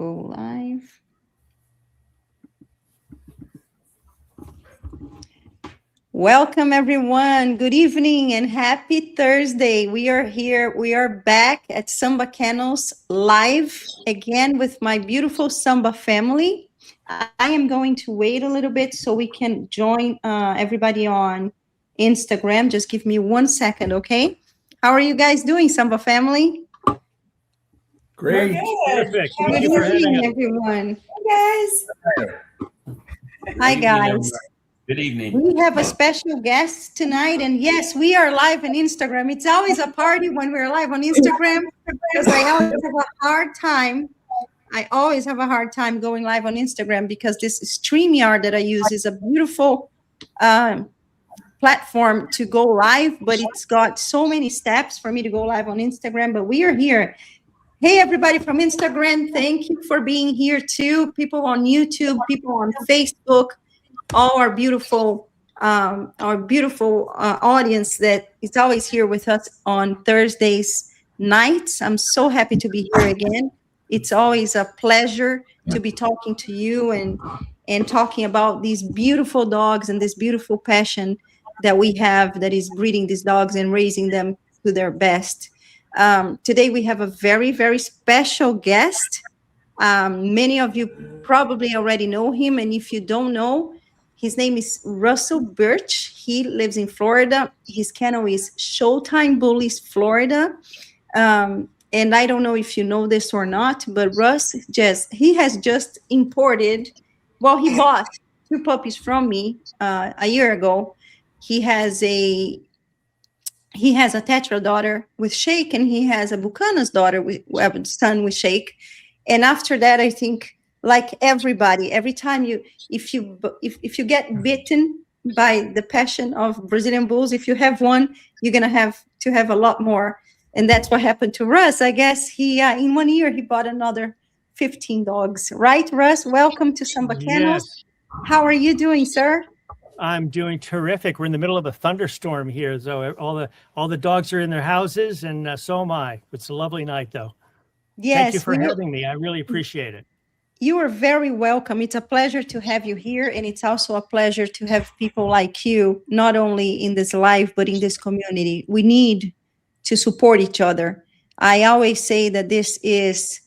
Go live. Welcome, everyone. Good evening and happy Thursday. We are here. We are back at Samba Kennels live again with my beautiful Samba family. I am going to wait a little bit so we can join everybody on Instagram. Just give me 1 second, okay? How are you guys doing, Samba family? Great. Perfect. Good evening, everyone. Hey, guys. Hi, guys. Good evening. We have a special guest tonight, and yes, we are live on Instagram. It's always a party when we're live on Instagram because I always have a hard time. I always have a hard time going live on Instagram because this StreamYard that I use is a beautiful platform to go live, but it's got so many steps for me to go live on Instagram. But we are here. Hey, everybody from Instagram, thank you for being here too. People on YouTube, people on Facebook, all our beautiful audience that is always here with us on Thursdays nights. I'm so happy to be here again. It's always a pleasure to be talking to you and talking about these beautiful dogs and this beautiful passion that we have that is breeding these dogs and raising them to their best. Today we have a very, very special guest. Many of you probably already know him, and if you don't know, his name is Russ Burch. He lives in Florida. His kennel is Showtime Bullies, Florida. And I don't know if you know this or not, but Russ he has just imported, well, he bought 2 puppies from me a year ago. He has a Tetra daughter with Shake, and he has a Buchanan's daughter son with Shake. And after that, I think, like everybody, every time if you get bitten by the passion of Brazilian bulls, if you have one, you're gonna have to have a lot more. And that's what happened to Russ. I guess he in 1 year he bought another 15 dogs. Right, Russ? Welcome to Samba Kennels. Yes. How are you doing, sir? I'm doing terrific. We're in the middle of a thunderstorm here, so all the dogs are in their houses, and so am I. It's a lovely night, though. Yes. Thank you for having me. I really appreciate it. You are very welcome. It's a pleasure to have you here, and it's also a pleasure to have people like you, not only in this live, but in this community. We need to support each other. I always say that this is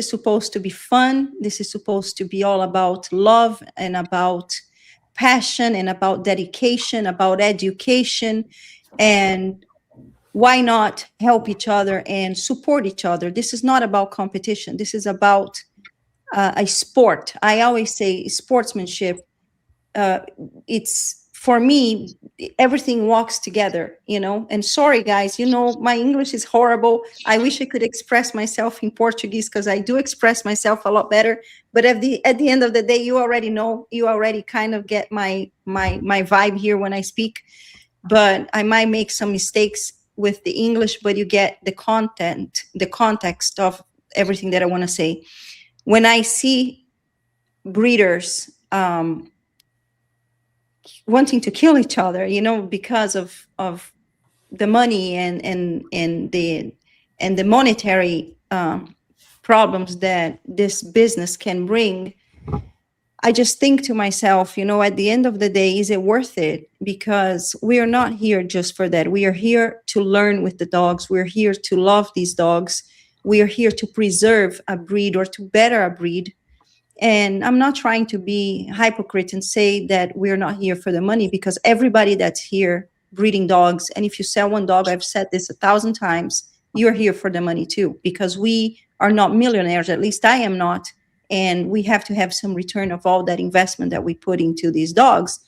supposed to be fun. This is supposed to be all about love and about passion and about dedication, about education, and why not help each other and support each other? This is not about competition. This is about a sport. I always say sportsmanship. It's, for me, everything walks together, and sorry guys, my English is horrible. I wish I could express myself in Portuguese because I do express myself a lot better, but at the end of the day, you already kind of get my vibe here when I speak. But I might make some mistakes with the English, but you get the context of everything that I want to say. When I see breeders wanting to kill each other, because of the money and the monetary problems that this business can bring, I just think to myself, at the end of the day, is it worth it? Because we are not here just for that. We are here to learn with the dogs. We're here to love these dogs. We are here to preserve a breed or to better a breed. And I'm not trying to be hypocrite and say that we're not here for the money, because everybody that's here breeding dogs, and if you sell one dog, I've said this 1,000 times, you're here for the money too, because we are not millionaires, at least I am not. And we have to have some return of all that investment that we put into these dogs.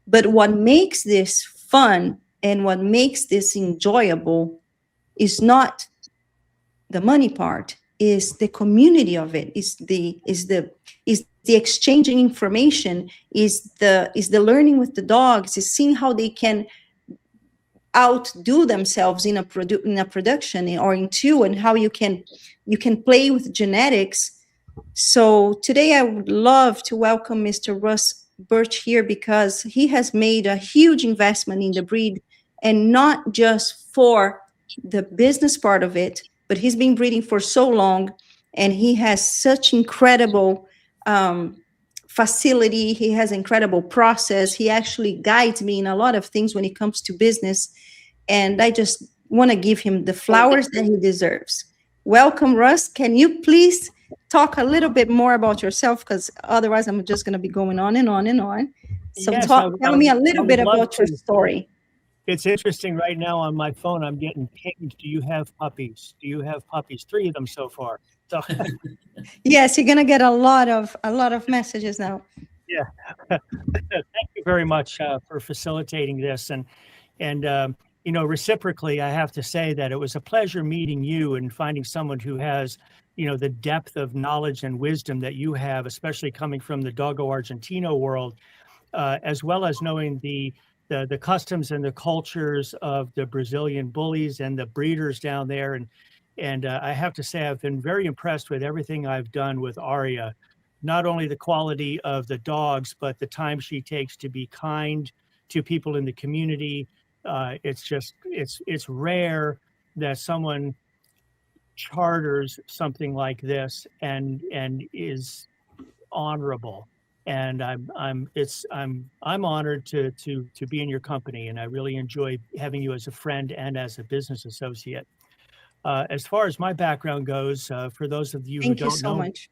But what makes this fun and what makes this enjoyable is not the money part, is the community of it, is the exchanging information, is the learning with the dogs, is seeing how they can outdo themselves in a production or in two, and how you can play with genetics. So today I would love to welcome Mr. Russ Burch here, because he has made a huge investment in the breed, and not just for the business part of it, but he's been breeding for so long. and he has such incredible facility. He has incredible process. He actually guides me in a lot of things when it comes to business, and I just want to give him the flowers that he deserves. Welcome, Russ. Can you please talk a little bit more about yourself? Because otherwise, I'm just going to be going on and on and on. So Yes, tell me a little I bit would love about your to. story. It's interesting right now on my phone. I'm getting pinged. Do you have puppies? Do you have puppies? 3 of them so far. So Yes, you're going to get a lot of messages now. yeah, thank you very much for facilitating this. And you know, reciprocally, I have to say that it was a pleasure meeting you and finding someone who has, you know, the depth of knowledge and wisdom that you have, especially coming from the Doggo Argentino world, as well as knowing the customs and the cultures of the Brazilian bullies and the breeders down there. And I have to say, I've been very impressed with everything I've done with Aurea, not only the quality of the dogs, but the time she takes to be kind to people in the community. It's rare that someone charters something like this and is honorable. And I'm honored to be in your company, and I really enjoy having you as a friend and as a business associate. As far as my background goes, for those of you who Thank you don't so know, much.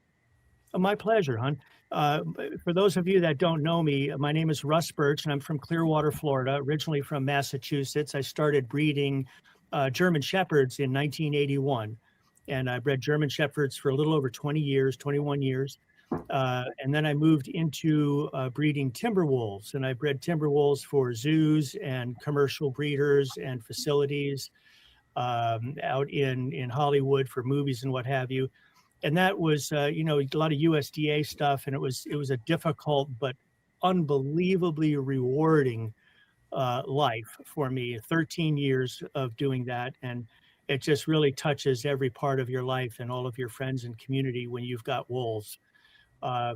my pleasure, hon. For those of you that don't know me, my name is Russ Burch, and I'm from Clearwater, Florida, originally from Massachusetts. I started breeding German Shepherds in 1981, and I bred German Shepherds for a little over 20 years, 21 years. And then I moved into breeding timber wolves, and I bred timber wolves for zoos and commercial breeders and facilities out in Hollywood for movies and what have you. And that was, you know, a lot of USDA stuff, and it was a difficult but unbelievably rewarding life for me. 13 years of doing that, and it just really touches every part of your life and all of your friends and community when you've got wolves. I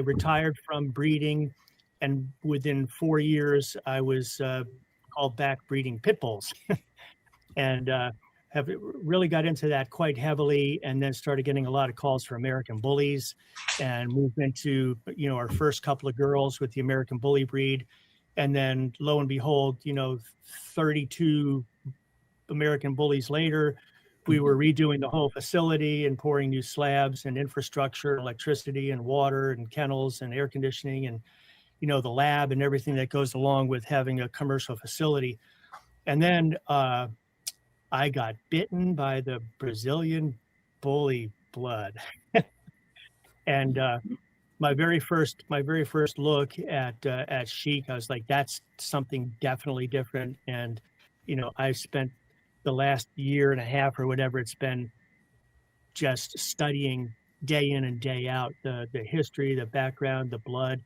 retired from breeding, and within 4 years, I was called back breeding pit bulls, and have really got into that quite heavily, and then started getting a lot of calls for American bullies, and moved into, you know, our first couple of girls with the American bully breed, and then lo and behold, you know, 32 American bullies later, we were redoing the whole facility and pouring new slabs and infrastructure, electricity and water and kennels and air conditioning and, you know, the lab and everything that goes along with having a commercial facility. And then I got bitten by the Brazilian bully blood. And my very first look at Chic, I was like, that's something definitely different. And, you know, I spent the last year and a half or whatever it's been just studying day in and day out the history, the background, the blood,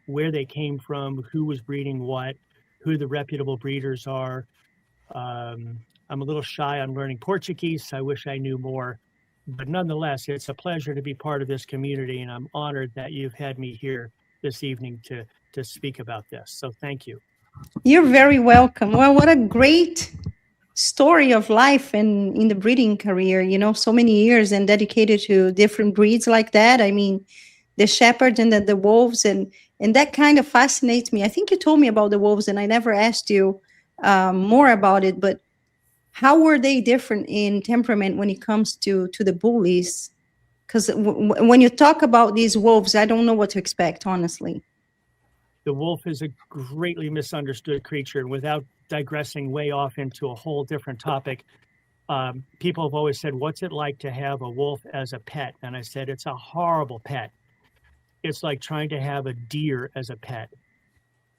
where they came from, who was breeding what, who the reputable breeders are. I'm a little shy on learning Portuguese. I wish I knew more, but nonetheless, it's a pleasure to be part of this community, and I'm honored that you've had me here this evening to speak about this. So thank you. You're very welcome. Well, what a great story of life and in the breeding career, you know, so many years and dedicated to different breeds like that. I mean, the shepherd and the wolves, and that kind of fascinates me. I think you told me about the wolves, and I never asked you more about it, but how were they different in temperament when it comes to the bullies? Because when you talk about these wolves, I don't know what to expect, honestly. The wolf is a greatly misunderstood creature, and without digressing way off into a whole different topic, people have always said, what's it like to have a wolf as a pet? And I said, it's a horrible pet. It's like trying to have a deer as a pet.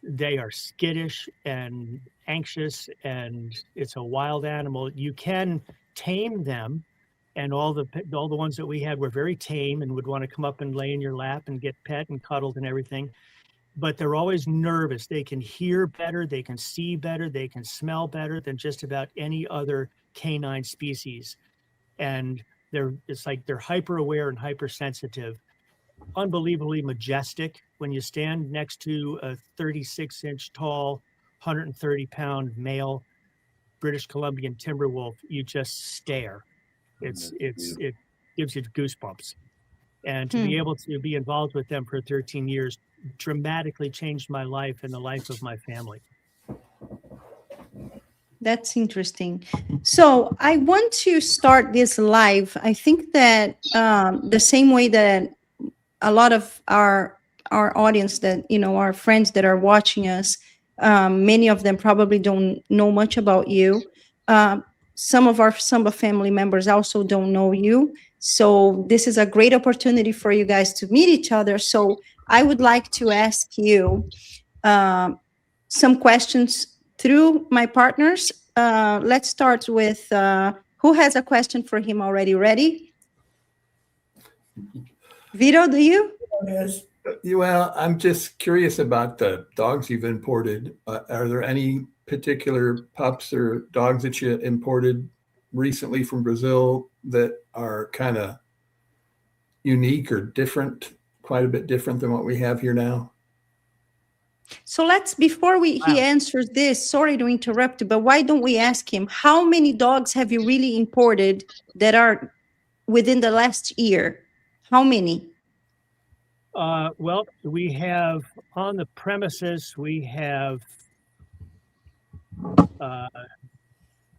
They are skittish and anxious, and it's a wild animal. You can tame them, and all the ones that we had were very tame and would want to come up and lay in your lap and get pet and cuddled and everything. But they're always nervous. They can hear better, they can see better, they can smell better than just about any other canine species. And it's like they're hyper aware and hypersensitive, unbelievably majestic. When you stand next to a 36-inch tall, 130-pound male British Columbian timber wolf, you just stare. It gives you goosebumps. And to be able to be involved with them for 13 years dramatically changed my life and the life of my family. That's interesting. So I want to start this live. I think that the same way that a lot of our audience, that, you know, our friends that are watching us, many of them probably don't know much about you. Some of our Samba family members also don't know you. So this is a great opportunity for you guys to meet each other. So I would like to ask you some questions through my partners. Let's start with who has a question for him already. Ready? Vito, do you? Yes. Well, I'm just curious about the dogs you've imported. Are there any particular pups or dogs that you imported recently from Brazil that are kind of unique or different, quite a bit different than what we have here now? So let's, before he answers this, sorry to interrupt, but why don't we ask him, how many dogs have you really imported that are within the last year? How many? Well, we have on the premises, we have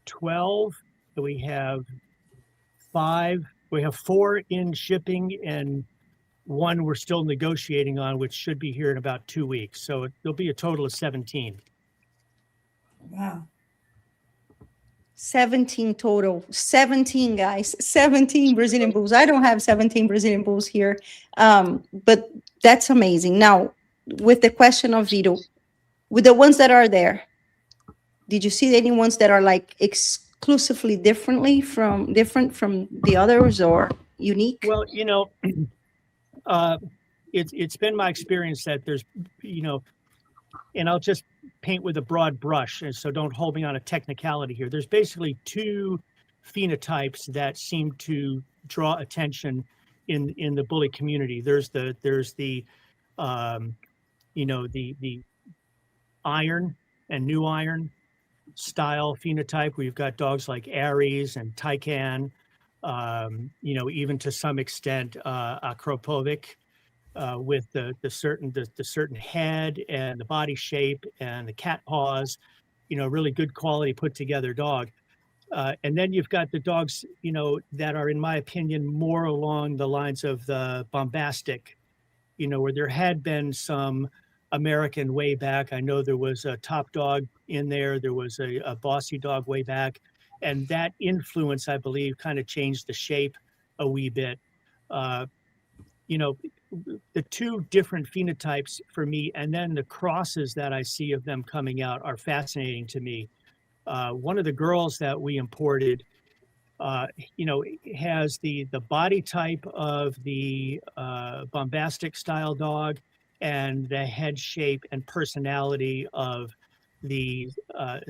12, we have 5, we have 4 in shipping, and 1 we're still negotiating on, which should be here in about 2 weeks. So there'll be a total of 17. Wow. 17 total. 17, guys. 17 Brazilian Bulls. I don't have 17 Brazilian Bulls here, but that's amazing. Now, with the question of Vito, with the ones that are there, did you see any ones that are like exclusively different from the others or unique? Well, you know, it's been my experience that there's, you know, and I'll just paint with a broad brush, and so don't hold me on a technicality here. There's basically 2 phenotypes that seem to draw attention in the bully community. There's the you know, the iron and new iron style phenotype, where you've got dogs like Aries and Taikan, you know, even to some extent Akropovic, with the certain head and the body shape and the cat paws, you know, really good quality put together dog. And then you've got the dogs, you know, that are, in my opinion, more along the lines of the bombastic, you know, where there had been some American way back. I know there was a top dog in there. There was a bossy dog way back. And that influence, I believe, kind of changed the shape a wee bit. You know, the 2 different phenotypes for me, and then the crosses that I see of them coming out, are fascinating to me. One of the girls that we imported, you know, has the body type of the bombastic style dog and the head shape and personality of the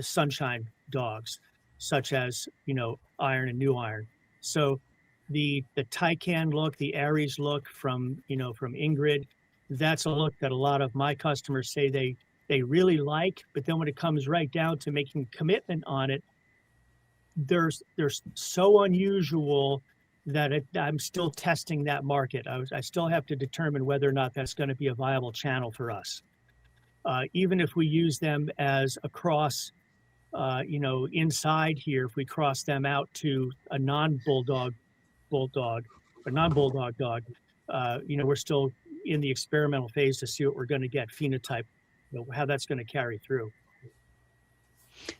sunshine dogs, such as, you know, iron and new iron. So the Taikan look, the Aries look from, you know, from Ingrid, that's a look that a lot of my customers say they really like, but then when it comes right down to making commitment on it, they're so unusual that I'm still testing that market. I still have to determine whether or not that's going to be a viable channel for us. Even if we use them as a cross, you know, inside here, if we cross them out to a non-bulldog or non-bulldog dog, you know, we're still in the experimental phase to see what we're going to get phenotype, you know, how that's going to carry through.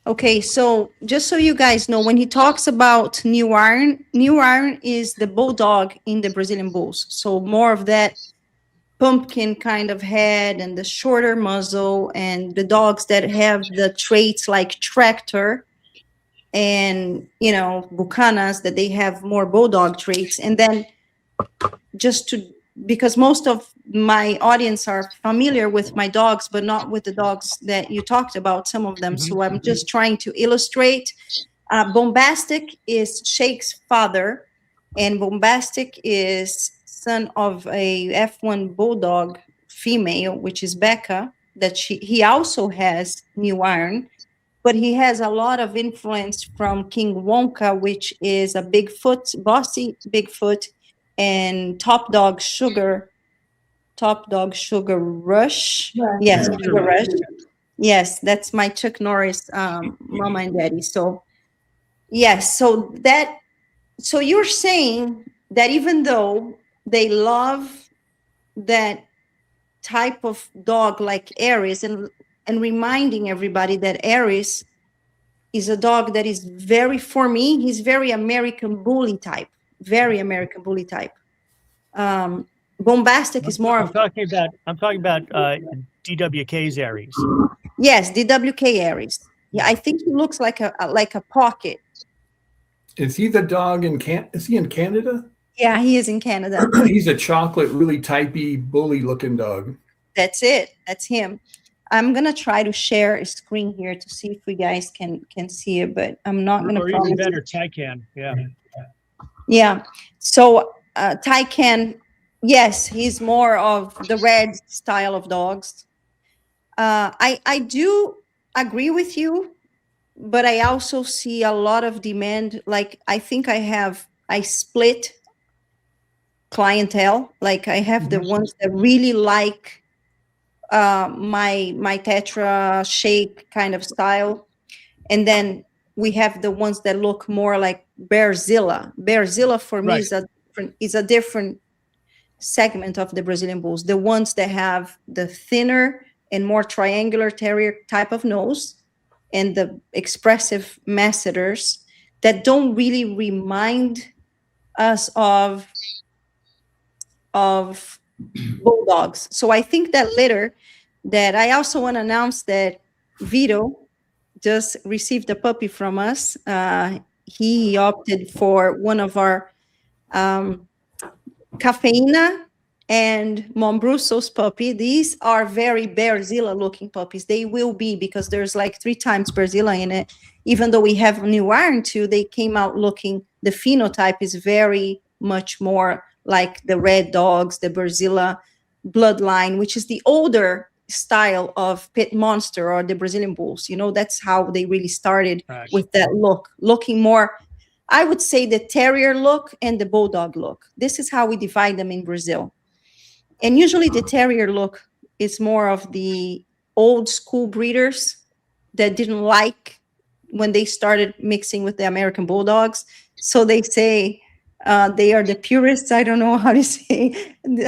Okay, so just so you guys know, when he talks about new iron is the bulldog in the Brazilian Bulls. So more of that pumpkin kind of head and the shorter muzzle, and the dogs that have the traits like tractor and, you know, bucanas, that they have more bulldog traits. And then because most of my audience are familiar with my dogs, but not with the dogs that you talked about, some of them. So I'm just trying to illustrate. Bombastic is Shake's father, and Bombastic is son of a F1 bulldog female, which is Becca, that he also has new iron, but he has a lot of influence from King Wonka, which is a Bigfoot, bossy Bigfoot. and Top Dog Sugar Rush. Right. Yes, Sugar Sugar Rush. Rush. Yes, that's my Chuck Norris mama and daddy. So yes, so you're saying that even though they love that type of dog like Aries, and reminding everybody that Aries is a dog that is very, for me, he's very American Bully type, very American Bully type. Bombastic is more I'm of, talking about DWK's Aries. yes, DWK Aries. Yeah, I think he looks like a pocket. Is he the dog is he in Canada? Yeah, he is in Canada. He's a chocolate, really typey, bully looking dog. That's it. That's him. I'm gonna try to share a screen here to see if we guys can see it, but I'm not gonna Or promise. even better, Taycan. Yeah. Yeah. So Taycan, yes, he's more of the red style of dogs. I do agree with you, but I also see a lot of demand. Like I think I split clientele. Like I have the ones that really like my tetra shake kind of style, and then we have the ones that look more like Bearzilla for me Right. is a different segment of the Brazilian bulls. The ones that have the thinner and more triangular terrier type of nose, and the expressive masseters that don't really remind us of bulldogs. So I think that litter, that I also want to announce that Vito just received a puppy from us. He opted for one of our Cafeína and Mombrusso's puppy. These are very Bearzilla looking puppies. They will be, because there's like 3 times Bearzilla in it. Even though we have new iron too, they came out looking, the phenotype is very much more like the red dogs, the Bearzilla bloodline, which is the older style of pit monster or the Brazilian bulls. You know, that's how they really started Right. with that look, looking more, I would say, the terrier look and the bulldog look. This is how we divide them in Brazil. And usually the terrier look is more of the old school breeders that didn't like when they started mixing with the American bulldogs. So they say they are the purists. I don't know how to say,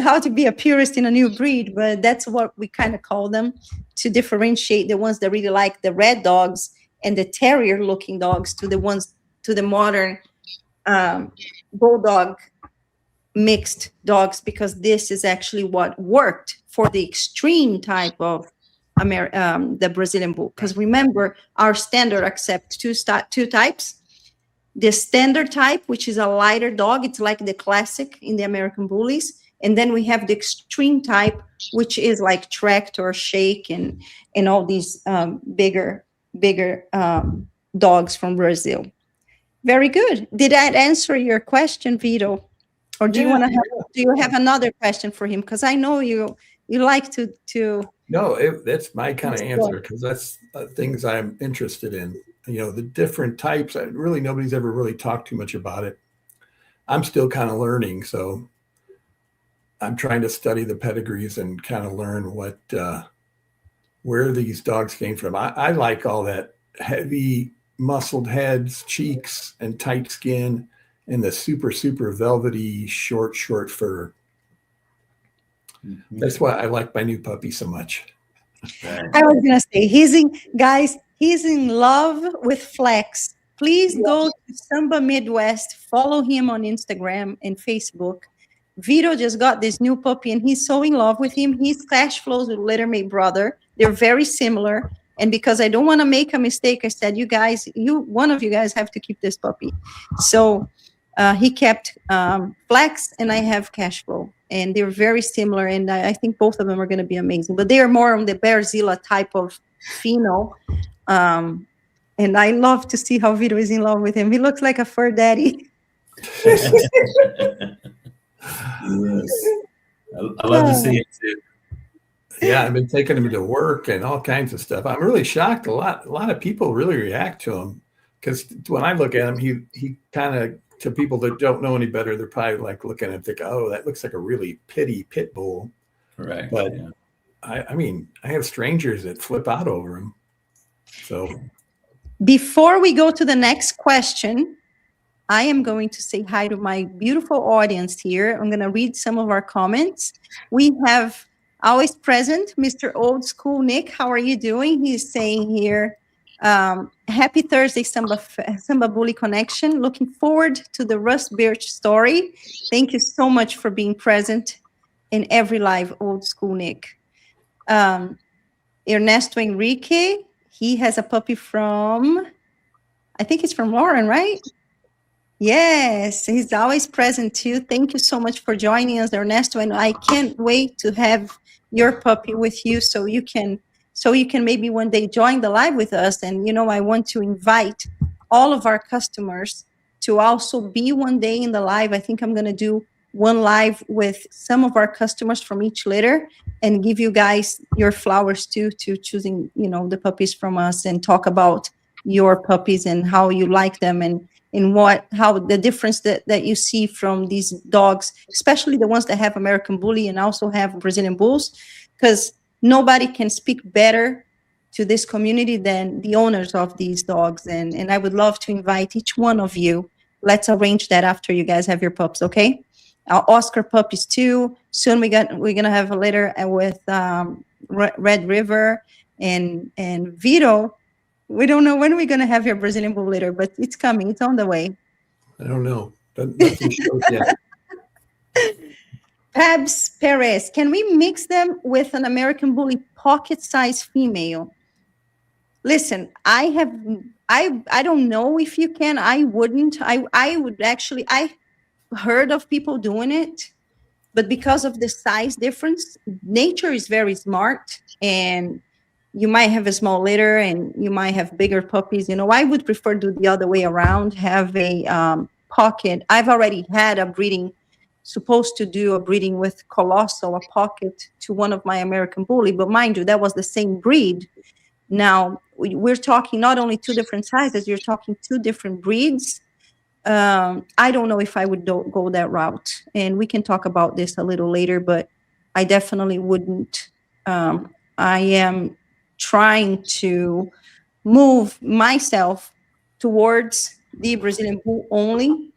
how to be a purist in a new breed, but that's what we kind of call them, to differentiate the ones that really like the red dogs and the terrier looking dogs to the ones, to the modern bulldog mixed dogs, because this is actually what worked for the extreme type of the Brazilian bull. Because remember, our standard accepts two types. The standard type, which is a lighter dog, it's like the classic in the American Bullies. And then we have the extreme type, which is like tracked or shake and all these bigger dogs from Brazil. Very good. Did that answer your question, Vito? Or do you want to have? Do you have another question for him? Because I know you like to. No, that's my kind of answer, because that's things I'm interested in. You know, the different types. Really, nobody's ever really talked too much about it. I'm still kind of learning, so I'm trying to study the pedigrees and kind of learn where these dogs came from. I like all that heavy muscled heads, cheeks, and tight skin, and the super, super velvety, short fur. That's why I like my new puppy so much. I was going to say, he's in love with Flex. Please go to Samba Midwest, follow him on Instagram and Facebook. Vito just got this new puppy and he's so in love with him. He's cash flows with Littermate brother. They're very similar. And because I don't want to make a mistake, I said, one of you guys have to keep this puppy. So he kept Flex and I have cash flow. And they're very similar. And I think both of them are going to be amazing. But they are more on the Bearzilla type of pheno. And I love to see how Vito is in love with him. He looks like a fur daddy. Yes. I love to see it too. Yeah, I've been taking him to work and all kinds of stuff. I'm really shocked. A lot of people really react to him, because when I look at him, he kind of to people that don't know any better, they're probably like looking and think, oh, that looks like a really pitty pit bull. Correct. But yeah. I mean, I have strangers that flip out over him. So Before we go to the next question, I am going to say hi to my beautiful audience here. I'm going to read some of our comments. We have always present Mr. Old School Nick. How are you doing? He's saying here, happy Thursday, Samba Bully Connection. Looking forward to the Russ Burch story. Thank you so much for being present in every live, Old School Nick. Ernesto Enrique, he has a puppy from, I think it's from Lauren, right? Yes, he's always present too. Thank you so much for joining us, Ernesto, and I can't wait to have your puppy with you so you can maybe one day join the live with us. And I want to invite all of our customers to also be one day in the live. I think I'm going to do one live with some of our customers from each litter and give you guys your flowers too, to choosing the puppies from us, and talk about your puppies and how you like them, and how the difference that you see from these dogs, especially the ones that have American Bully and also have Brazilian Bulls, because nobody can speak better to this community than the owners of these dogs. And I would love to invite each one of you. Let's arrange that after you guys have your pups, okay? Our Oscar puppies too. Soon we're gonna have a litter with Red River and Vito. We don't know when we're going to have your Brazilian Bull litter, but it's coming. It's on the way. I don't know. Nothing shows yet. Pabs Perez, can we mix them with an American Bully pocket-sized female? Listen, I don't know if you can. I wouldn't. I would actually. I heard of people doing it, but because of the size difference, nature is very smart, and you might have a small litter and you might have bigger puppies. I would prefer to do the other way around, have a pocket. I've already had supposed to do a breeding with Colossal, a pocket to one of my American Bully, but mind you, that was the same breed. Now, we're talking not only two different sizes, you're talking two different breeds. I don't know if I would go that route, and we can talk about this a little later, but I definitely wouldn't. I am trying to move myself towards the Brazilian Bull only,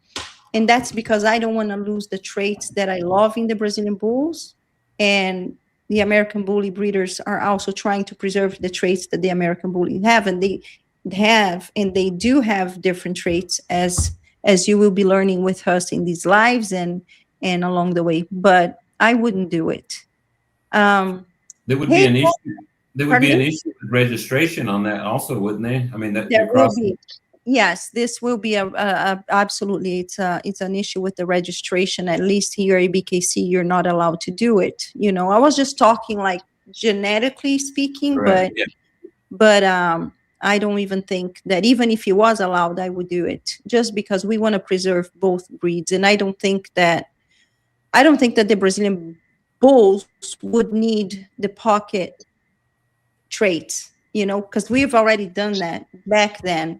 and that's because I don't want to lose the traits that I love in the Brazilian Bulls, and the American Bully breeders are also trying to preserve the traits that the American Bully have, and they do have different traits, as you will be learning with us in these lives and along the way. But I wouldn't do it. There would be an issue. There would be an issue with registration on that also, wouldn't there? I mean, there will be. Yes, this will be absolutely. It's an issue with the registration. At least here at BKC, you're not allowed to do it. I was just talking like genetically speaking, right. but I don't even think that even if it was allowed, I would do it, just because we want to preserve both breeds. And I don't think that the Brazilian Bulls would need the pocket traits, because we've already done that back then.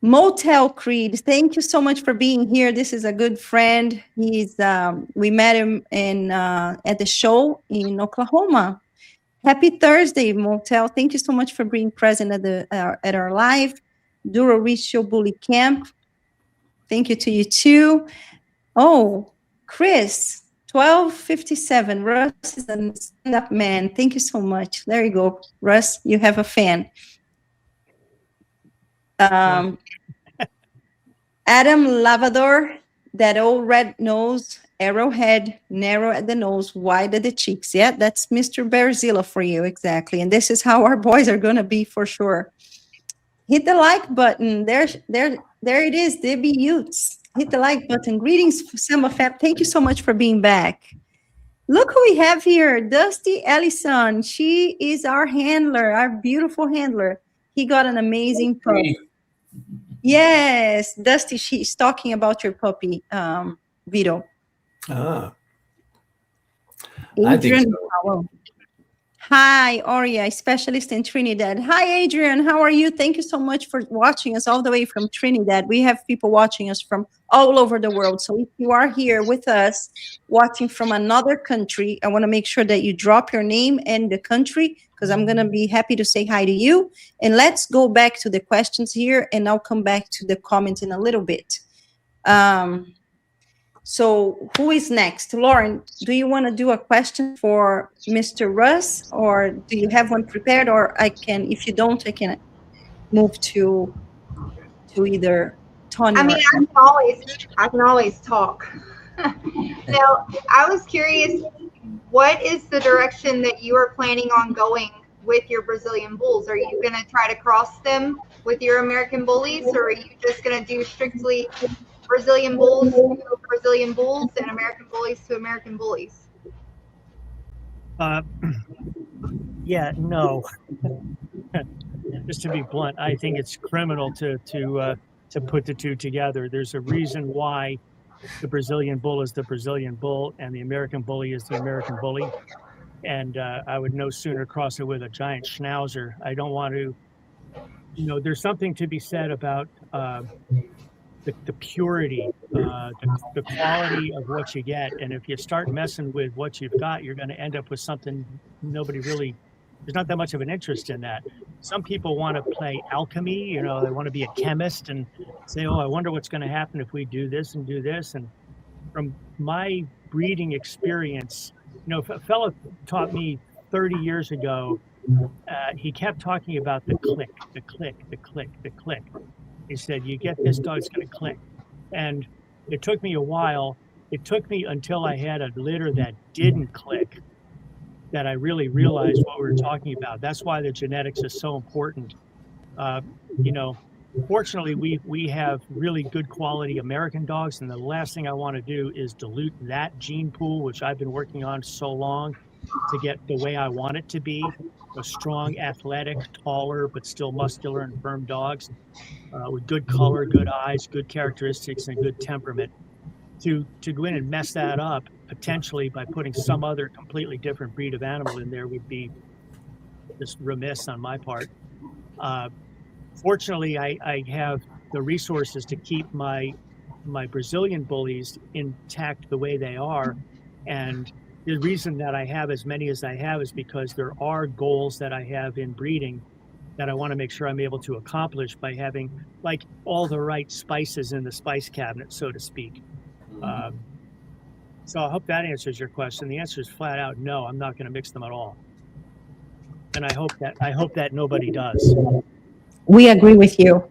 Motel Creed, thank you so much for being here. This is a good friend. We met him at the show in Oklahoma. Happy Thursday, Motel. Thank you so much for being present at our live Duro Richo Bully Camp. Thank you to you too. Oh, Chris, 1257. Russ is a stand-up man. Thank you so much. There you go, Russ. You have a fan. Adam Lavador, that old red nose, arrowhead, narrow at the nose, wide at the cheeks. Yeah, that's Mr. Bearzilla for you, exactly. And this is how our boys are going to be for sure. Hit the like button. There it is, Debbie Utes. Hit the like button. Greetings, Samba Fab. Thank you so much for being back. Look who we have here, Dusty Ellison. She is our handler, our beautiful handler. He got an amazing pup. Yes, Dusty, she's talking about your puppy, Vito. I think Adrian so. Powell. Hi, Aurea, specialist in Trinidad. Hi, Adrian. How are you? Thank you so much for watching us all the way from Trinidad. We have people watching us from all over the world. So if you are here with us watching from another country, I want to make sure that you drop your name and the country, because I'm going to be happy to say hi to you. And let's go back to the questions here, and I'll come back to the comments in a little bit. So who is next? Lauren, do you want to do a question for Mr. Russ, or do you have one prepared? Or I can, if you don't, I can move to either Tony. I mean, I can always talk. So I was curious, what is the direction that you are planning on going with your Brazilian bulls? Are you going to try to cross them with your American bullies, or are you just going to do strictly Brazilian bulls and American bullies to American bullies? Yeah, no. Just to be blunt, I think it's criminal to put the two together. There's a reason why the Brazilian bull is the Brazilian bull and the American bully is the American bully. And I would no sooner cross it with a giant schnauzer. I don't want to, there's something to be said about the purity, the quality of what you get. And if you start messing with what you've got, you're going to end up with something nobody really, there's not that much of an interest in that. Some people want to play alchemy, they want to be a chemist and say, oh, I wonder what's going to happen if we do this and do this. And from my breeding experience, a fellow taught me 30 years ago, he kept talking about the click, the click, the click, the click. He said, you get this dog, it's going to click. And it took me a while. It took me until I had a litter that didn't click that I really realized what we were talking about. That's why the genetics is so important. Fortunately, we have really good quality American dogs, and the last thing I want to do is dilute that gene pool, which I've been working on so long to get the way I want it to be. Strong, athletic, taller, but still muscular and firm dogs with good color, good eyes, good characteristics, and good temperament. To go in and mess that up potentially by putting some other completely different breed of animal in there would be just remiss on my part. Fortunately, I have the resources to keep my Brazilian bullies intact the way they are, and the reason that I have as many as I have is because there are goals that I have in breeding that I want to make sure I'm able to accomplish by having like all the right spices in the spice cabinet, so to speak. So I hope that answers your question. The answer is flat out no. I'm not going to mix them at all, and I hope that nobody does. We agree with you.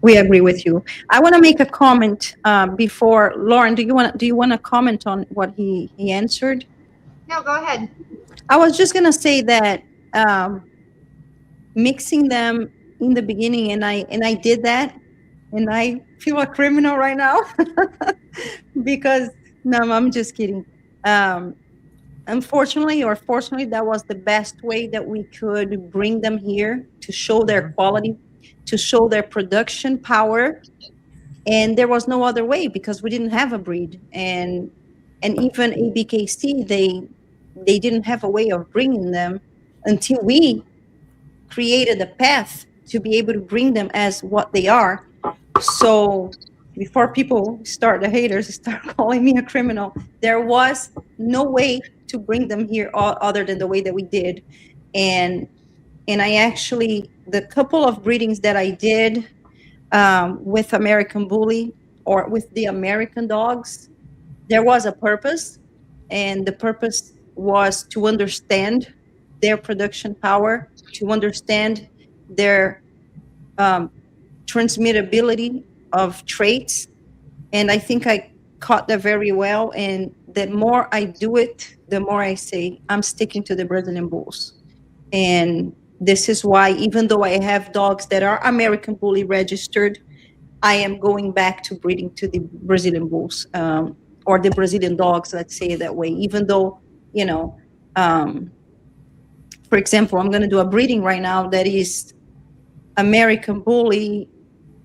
We agree with you. I want to make a comment before Lauren. Do you want to comment on what he answered? No, go ahead. I was just gonna say that mixing them in the beginning, and I did that, and I feel a criminal right now because no, I'm just kidding. Unfortunately or fortunately, that was the best way that we could bring them here to show their quality, to show their production power, and there was no other way because we didn't have a breed, and even ABKC, they didn't have a way of bringing them until we created a path to be able to bring them as what they are. So before people the haters start calling me a criminal, there was no way to bring them here other than the way that we did. And I actually, the couple of breedings that I did with American Bully or with the American dogs, there was a purpose, and the purpose was to understand their production power, to understand their transmittability of traits. And I think I caught that very well. And the more I do it, the more I say, I'm sticking to the Brazilian bulls. And this is why, even though I have dogs that are American Bully registered, I am going back to breeding to the Brazilian bulls. Or the Brazilian dogs, let's say it that way, even though, for example, I'm going to do a breeding right now that is American Bully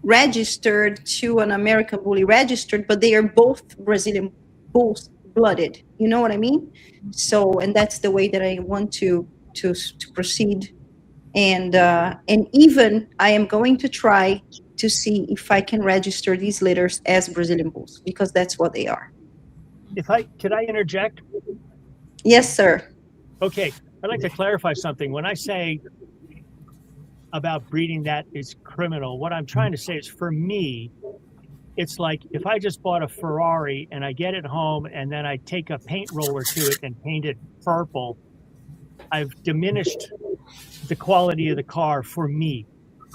registered to an American Bully registered, but they are both Brazilian bulls blooded. You know what I mean? So, and that's the way that I want to to proceed. And even I am going to try to see if I can register these litters as Brazilian Bulls, because that's what they are. Could I interject? Yes, sir. Okay, I'd like to clarify something. When I say about breeding that is criminal, what I'm trying to say is, for me, it's like if I just bought a Ferrari and I get it home and then I take a paint roller to it and paint it purple, I've diminished the quality of the car for me.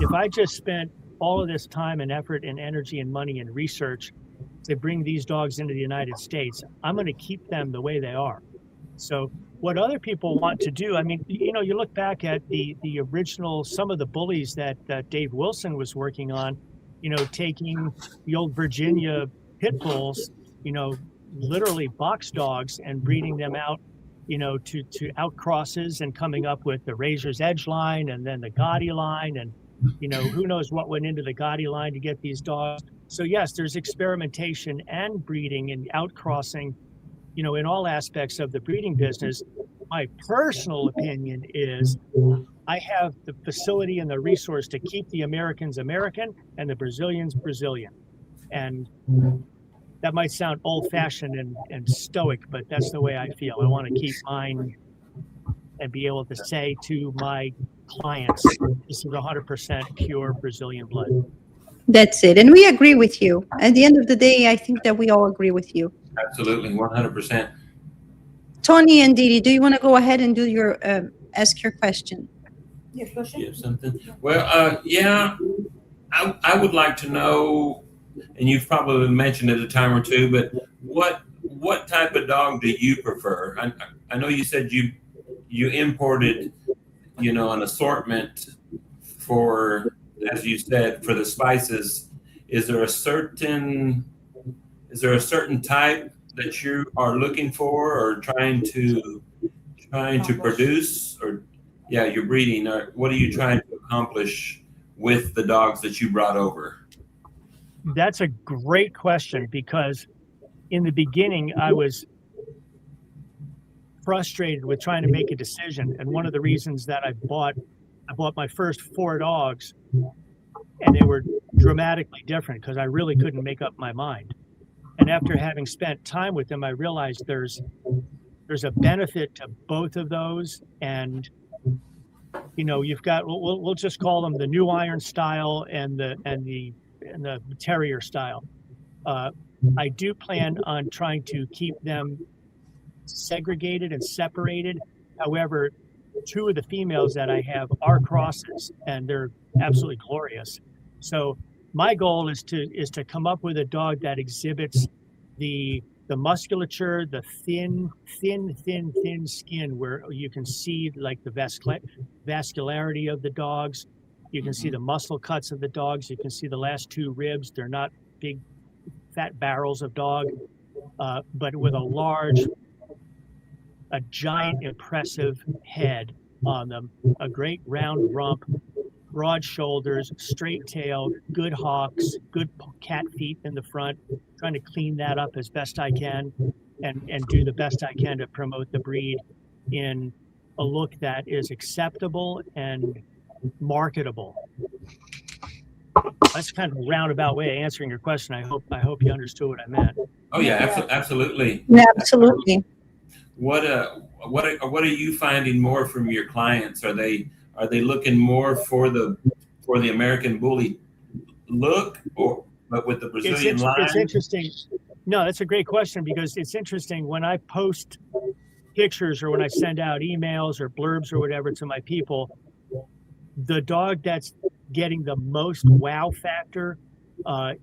If I just spent all of this time and effort and energy and money and research to bring these dogs into the United States, I'm going to keep them the way they are. So what other people want to do, I mean, you know, you look back at the original, some of the bullies that Dave Wilson was working on, you know, taking the old Virginia pit bulls, you know, literally box dogs, and breeding them out, you know, to outcrosses, and coming up with the Razor's Edge line and then the Gotti line, and, you know, who knows what went into the Gotti line to get these dogs. So yes, there's experimentation and breeding and outcrossing, you know, in all aspects of the breeding business. My personal opinion is I have the facility and the resource to keep the Americans American and the Brazilians Brazilian. And that might sound old-fashioned and stoic, but that's the way I feel. I want to keep mine and be able to say to my clients, this is 100% pure Brazilian blood. That's it. And we agree with you. At the end of the day, I think that we all agree with you. Absolutely, 100%. Tony and Didi, do you want to go ahead and do your ask your question? Your question? You have something? Well, yeah, I would like to know, and you've probably mentioned it a time or two, but what type of dog do you prefer? I know you said you imported, you know, an assortment for, as you said, for the spices. Is there a certain type that you are looking for or trying to produce, or you're breeding, or what are you trying to accomplish with the dogs that you brought over? That's a great question, because in the beginning I was frustrated with trying to make a decision, and one of the reasons that I bought my first 4 dogs, and they were dramatically different because I really couldn't make up my mind. And after having spent time with them, I realized there's a benefit to both of those. And, you know, you've got, we'll just call them the new iron style and the terrier style. I do plan on trying to keep them segregated and separated. However, 2 of the females that I have are crosses, and they're absolutely glorious. So my goal is to come up with a dog that exhibits the musculature, the thin skin, where you can see like the vascularity of the dogs. You can see the muscle cuts of the dogs. You can see the last 2 ribs. They're not big fat barrels of dog, but with a giant impressive head on them, a great round rump, broad shoulders, straight tail, good hocks, good cat feet in the front, trying to clean that up as best I can and do the best I can to promote the breed in a look that is acceptable and marketable. That's kind of a roundabout way of answering your question. I hope you understood what I meant. Oh yeah, absolutely. Yeah, absolutely. What are you finding more from your clients? Are they looking more for the American Bully look, but with the Brazilian line? It's interesting. No, that's a great question, because it's interesting when I post pictures or when I send out emails or blurbs or whatever to my people, the dog that's getting the most wow factor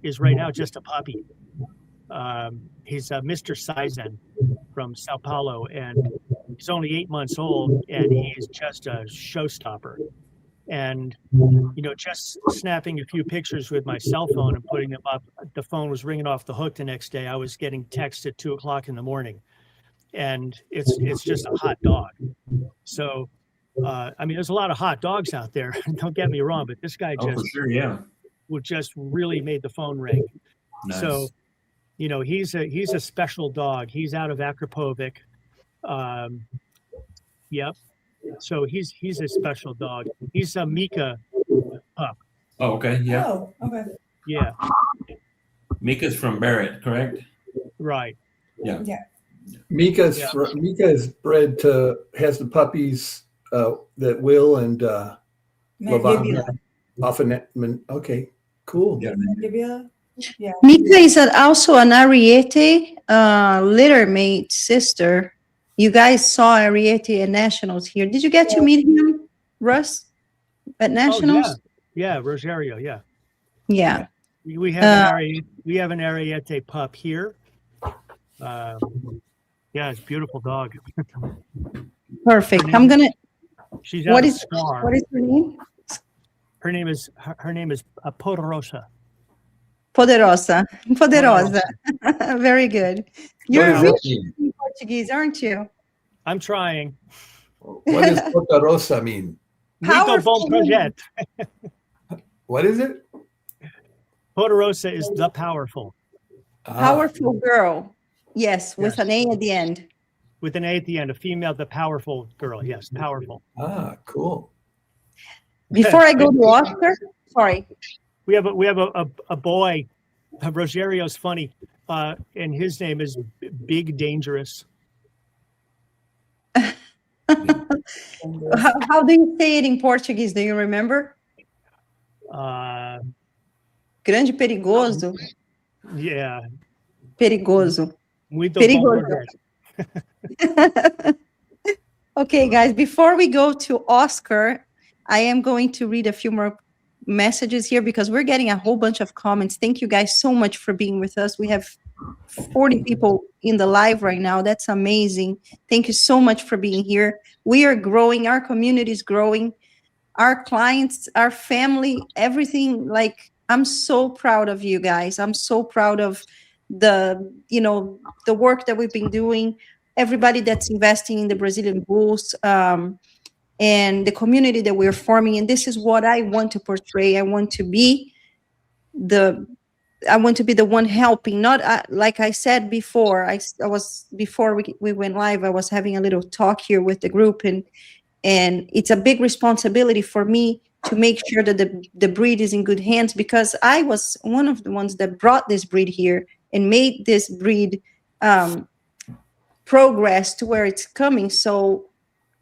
is right now just a puppy. He's Mr. Saizen from Sao Paulo, and he's only 8 months old, and he's just a showstopper. And, you know, just snapping a few pictures with my cell phone and putting them up, the phone was ringing off the hook the next day. I was getting texts at 2 o'clock in the morning, and it's just a hot dog. So, I mean, there's a lot of hot dogs out there. Don't get me wrong, but this guy just really made the phone ring. Nice. So, you know, he's a special dog. He's out of Akrapovic. Yep. So he's a special dog. He's a Mika pup. Oh, okay. Yeah. Oh, okay. Yeah, Mika's from Barrett, correct? right. Yeah. Yeah. Mika's Yeah. Mika's bred to has the puppies that Will and Mandibula. often. Okay, cool. Yeah. Mandibula. Yeah. Mika is also an Ariete littermate sister. You guys saw Ariete at Nationals here. Did you get to meet him, Russ, at Nationals? Oh, yeah, Rosario. Yeah, Yeah. we have an Ariete pup here. Yeah, it's a beautiful dog. Perfect. I'm gonna. She's What out of is Star. what is her name? Her name is Poderosa. Poderosa. Poderosa. Very good. You're What really does that mean? speaking Portuguese, aren't you? I'm trying. What does Poderosa mean? Muito Powerful bom projeto. What is it? Poderosa is the powerful Powerful girl. Yes, with Yes. an A at the end. with an A at the end. A female, the powerful girl. Yes, powerful. Cool. Before I go to Oscar, sorry. We have a boy. Rogério's funny, and his name is Big Dangerous. How do you say it in Portuguese? Do you remember? Grande perigoso. Yeah, Perigoso. muito Perigoso. bom projeto. Okay, guys, before we go to Oscar, I am going to read a few more messages here because we're getting a whole bunch of comments. Thank you guys so much for being with us. We have 40 people in the live right now. That's amazing. Thank you so much for being here. We are growing. Our community is growing. Our clients, our family, everything. Like, I'm so proud of you guys. I'm so proud of the work that we've been doing. Everybody that's investing in the Brazilian Bulls, and the community that we're forming. And this is what I want to portray. I want to be the one helping, not like I said before. I was, before we went live, I was having a little talk here with the group, and it's a big responsibility for me to make sure that the breed is in good hands, because I was one of the ones that brought this breed here and made this breed progress to where it's coming. So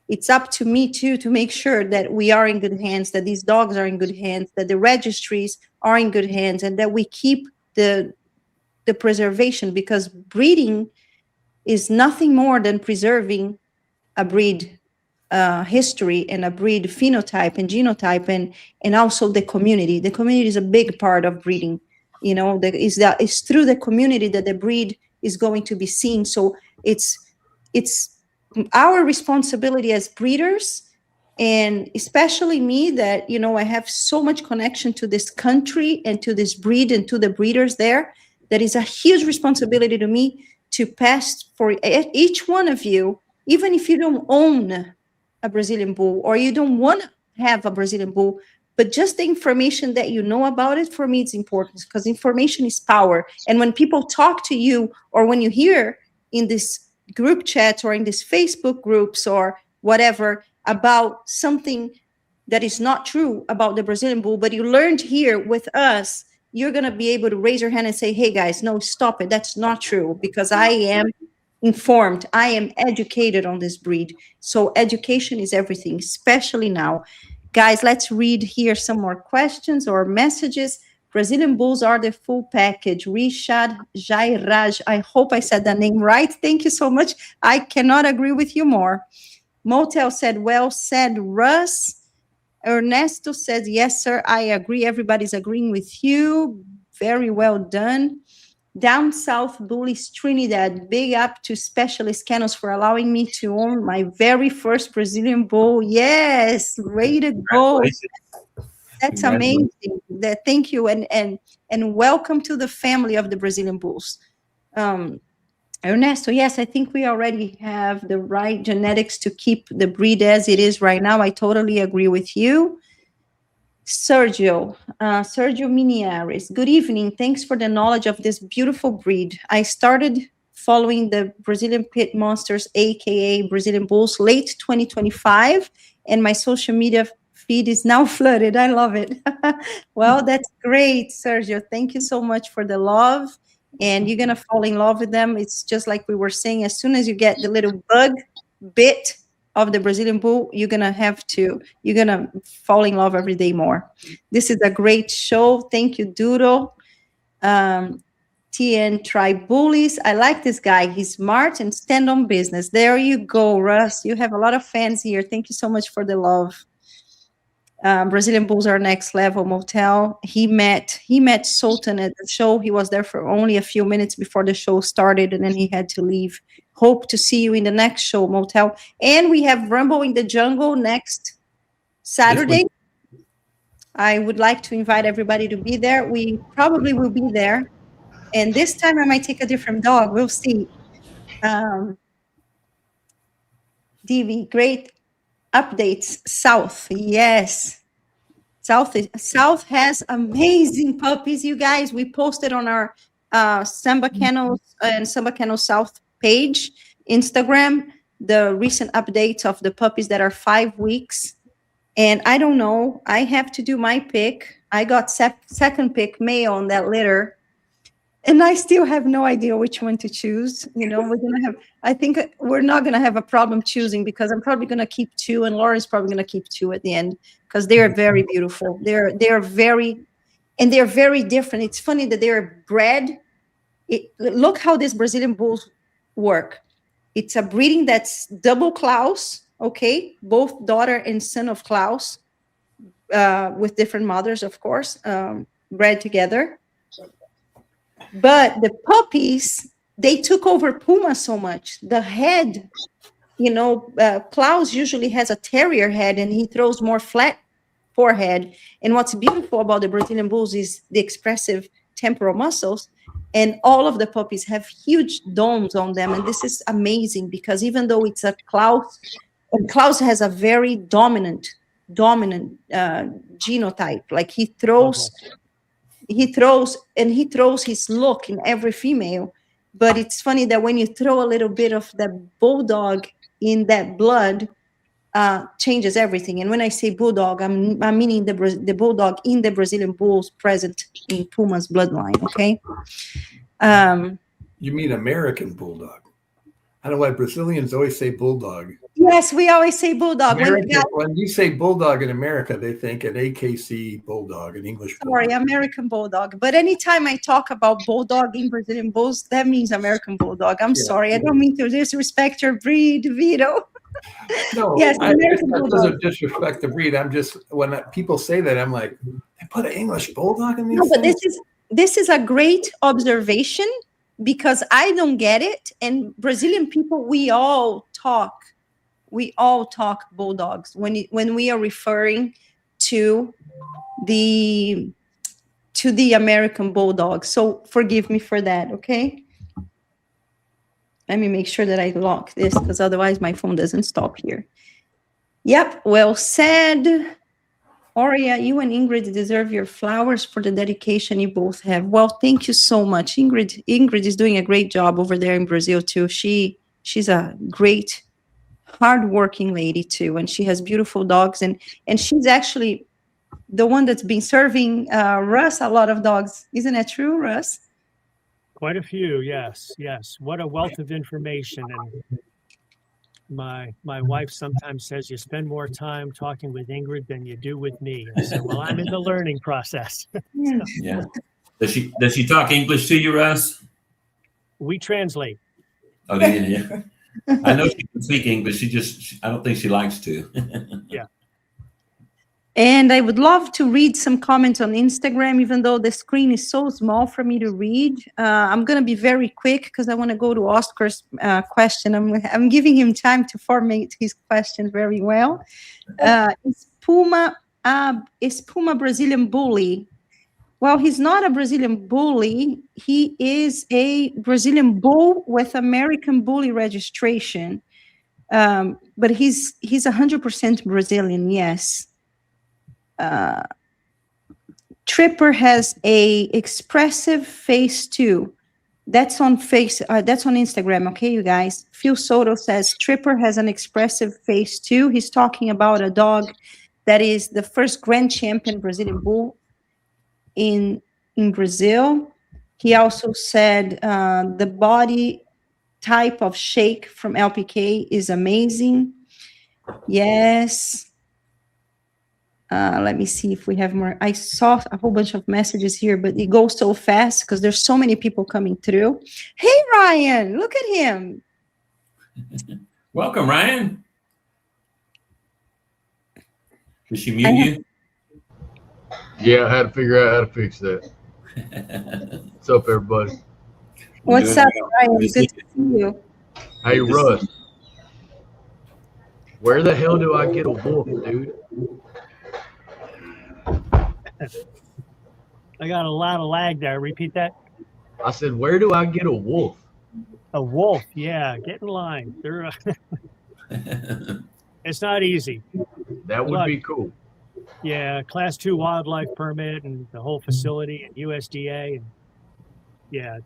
it's up to me too to make sure that we are in good hands, that these dogs are in good hands, that the registries are in good hands, and that we keep the preservation, because breeding is nothing more than preserving a breed history and a breed phenotype and genotype, and also the community. The community is a big part of breeding. You know, it's through the community that the breed is going to be seen. So it's our responsibility as breeders, and especially me, that, you know, I have so much connection to this country and to this breed and to the breeders there. That is a huge responsibility to me to pass for each one of you, even if you don't own a Brazilian Bull or you don't want to have a Brazilian Bull, but just the information that you know about it, for me, it's important, because information is power. And when people talk to you, or when you hear in this group chats or in these Facebook groups or whatever about something that is not true about the Brazilian Bull, but you learned here with us, you're going to be able to raise your hand and say, hey guys, no, stop it. That's not true, because I am informed. I am educated on this breed. So education is everything, especially now. Guys, let's read here some more questions or messages. Brazilian Bulls are the full package. Rishad Jairaj, I hope I said that name right. Thank you so much. I cannot agree with you more. Motel said, well said, Russ. Ernesto says, yes, sir, I agree. Everybody's agreeing with you. Very well done. Down South Bullies Trinidad, big up to Specialist Kennels for allowing me to own my very first Brazilian Bull. Yes, way to go. That's amazing. Thank you, and welcome to the family of the Brazilian Bulls. Ernesto, yes, I think we already have the right genetics to keep the breed as it is right now. I totally agree with you. Sergio Miniares, good evening. Thanks for the knowledge of this beautiful breed. I started following the Brazilian Pit Monsters, aka Brazilian Bulls, late 2025, and my social media feed is now flooded. I love it. Well, that's great, Sergio. Thank you so much for the love. And you're going to fall in love with them. It's just like we were saying, as soon as you get the little bug bit of the Brazilian Bull, you're going to fall in love every day more. This is a great show. Thank you, Doodle. TN Try Bullies. I like this guy. He's smart and stand on business. There you go, Russ. You have a lot of fans here. Thank you so much for the love. Brazilian Bulls are next level motel. He met Sultan at the show. He was there for only a few minutes before the show started, and then he had to leave. Hope to see you in the next show, motel. And we have Rumble in the Jungle next Saturday. I would like to invite everybody to be there. We probably will be there. And this time I might take a different dog. We'll see. DV, great updates. South, yes. South has amazing puppies, you guys. We posted on our Samba Kennels and Samba Kennels South page, Instagram, the recent updates of the puppies that are 5 weeks. And I don't know. I have to do my pick. I got second pick male on that litter. And I still have no idea which one to choose. I think we're not going to have a problem choosing, because I'm probably going to keep 2 and Laura's probably going to keep 2 at the end, because they're very beautiful. They're very different. It's funny that they're bred. Look how these Brazilian Bulls work. It's a breeding that's double Klaus, okay? Both daughter and son of Klaus, with different mothers, of course, bred together. But the puppies, they took over Puma so much. The head, Klaus usually has a terrier head, and he throws more flat forehead. And what's beautiful about the Brazilian Bulls is the expressive temporal muscles. And all of the puppies have huge domes on them. And this is amazing, because even though it's a Klaus, and Klaus has a very dominant genotype. Like he throws his look in every female. But it's funny that when you throw a little bit of the bulldog in that blood, changes everything. And when I say bulldog, I'm meaning the bulldog in the Brazilian Bulls present in Puma's bloodline. Okay. You mean American bulldog? I don't know why Brazilians always say bulldog. Yes, we always say bulldog. When you say bulldog in America, they think an AKC bulldog, an English bulldog. Sorry, American bulldog. But anytime I talk about bulldog in Brazilian Bulls, that means American bulldog. I'm sorry. I don't mean to disrespect your breed, Vito. No, yes, that doesn't disrespect the breed. I'm just, when people say that, I'm like, they put an English bulldog in these things? But this is a great observation, because I don't get it. And Brazilian people, we all talk bulldogs when we are referring to the American bulldog. So forgive me for that, okay? Let me make sure that I lock this, because otherwise my phone doesn't stop here. Yep, well said. Aurea, you and Ingrid deserve your flowers for the dedication you both have. Well, thank you so much. Ingrid is doing a great job over there in Brazil too. She's a great, hardworking lady too, and she has beautiful dogs, and she's actually the one that's been serving Russ a lot of dogs. Isn't that true, Russ? Quite a few, yes. What a wealth of information. And my wife sometimes says you spend more time talking with Ingrid than you do with me. And so, well, I'm in the learning process. Yeah. Does she talk English to you, Russ? We translate. Okay, yeah. I know she can speak English. I don't think she likes to. Yeah. And I would love to read some comments on Instagram, even though the screen is so small for me to read. I'm going to be very quick, because I want to go to Oscar's question. I'm giving him time to formulate his question very well. Is Puma Brazilian Bully? Well, he's not a Brazilian Bully. He is a Brazilian Bull with American Bully registration. But he's 100% Brazilian, yes. Tripper has a expressive face too. That's on that's on Instagram, okay, you guys. Phil Soto says Tripper has an expressive face too. He's talking about a dog that is the first grand champion Brazilian bull in Brazil. He also said the body type of shake from LPK is amazing. Yes. Let me see if we have more. I saw a whole bunch of messages here, but it goes so fast because there's so many people coming through. Hey, Ryan, look at him. Welcome, Ryan. Did she mute you? Yeah, I had to figure out how to fix that. What's up, everybody? What's up, Ryan? Good Good to to see you. Hey, Russ. Where the hell do I get a wolf, dude? I got a lot of lag there. Repeat that. I said, where do I get a wolf? A wolf. Yeah, get in line. They're, it's not easy. That would be cool. Yeah, Class 2 wildlife permit and the whole facility and USDA. And yeah.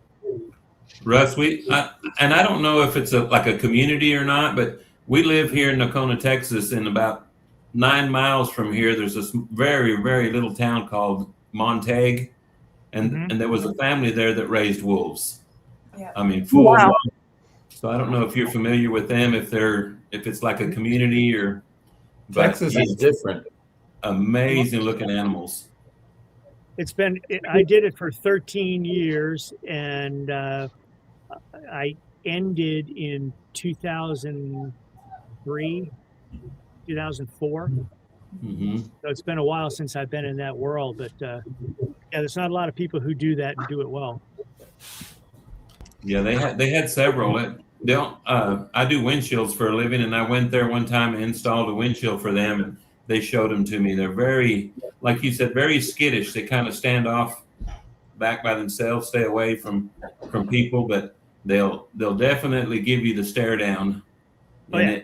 Russ, and I don't know if it's like a community or not, but we live here in Nocona, Texas, and about 9 miles from here, there's this very, very little town called Montague, and there was a family there that raised wolves. Yeah. I mean, full Wow. of wolves. So I don't know if you're familiar with them, if it's like a community or. But Texas is different. Amazing looking animals. I did it for 13 years, and I ended in 2003, 2004. Mm-hmm. So it's been a while since I've been in that world, but yeah, there's not a lot of people who do that and do it well. Yeah, they had several. I do windshields for a living, and I went there one time and installed a windshield for them, and they showed them to me. They're very, like you said, very skittish. They kind of stand off back by themselves, stay away from people, but they'll definitely give you the stare down. Oh, and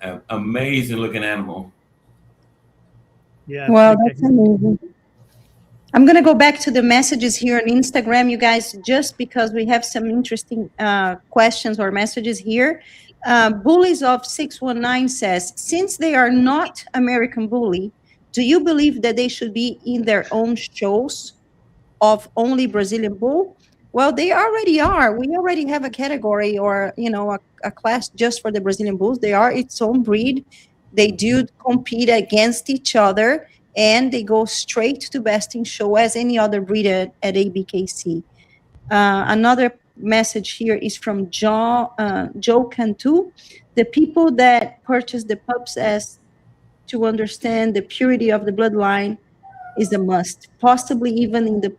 yeah. Amazing looking animal. Yeah. Well, that's amazing. I'm going to go back to the messages here on Instagram, you guys, just because we have some interesting questions or messages here. Bullies of 619 says, since they are not American Bully, do you believe that they should be in their own shows of only Brazilian Bull? Well, they already are. We already have a category or, a class just for the Brazilian Bulls. They are its own breed. They do compete against each other, and they go straight to best in show as any other breed at ABKC. Another message here is from Joe Cantu. The people that purchase the pups as to understand the purity of the bloodline is a must. Possibly even in the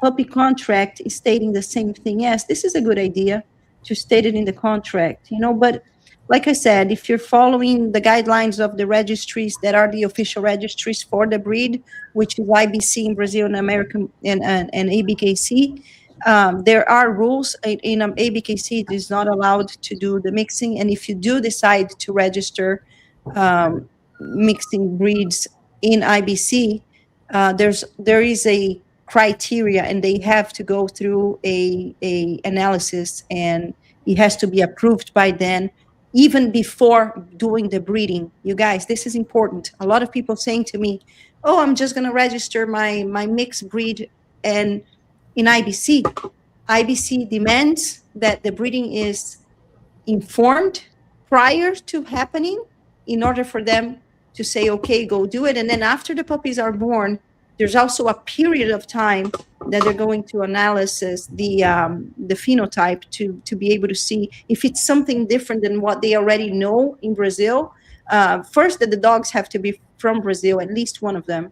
puppy contract is stating the same thing. Yes, this is a good idea to state it in the contract, but like I said, if you're following the guidelines of the registries that are the official registries for the breed, which is IBC in Brazil and American and ABKC, there are rules in ABKC. It is not allowed to do the mixing, and if you do decide to register mixing breeds in IBC, there is a criteria, and they have to go through a analysis, and it has to be approved by then, even before doing the breeding. You guys, this is important. A lot of people saying to me, oh, I'm just going to register my mixed breed and in IBC. IBC demands that the breeding is informed prior to happening in order for them to say, okay, go do it. And then after the puppies are born, there's also a period of time that they're going to analysis the phenotype to be able to see if it's something different than what they already know in Brazil. First, that the dogs have to be from Brazil, at least one of them.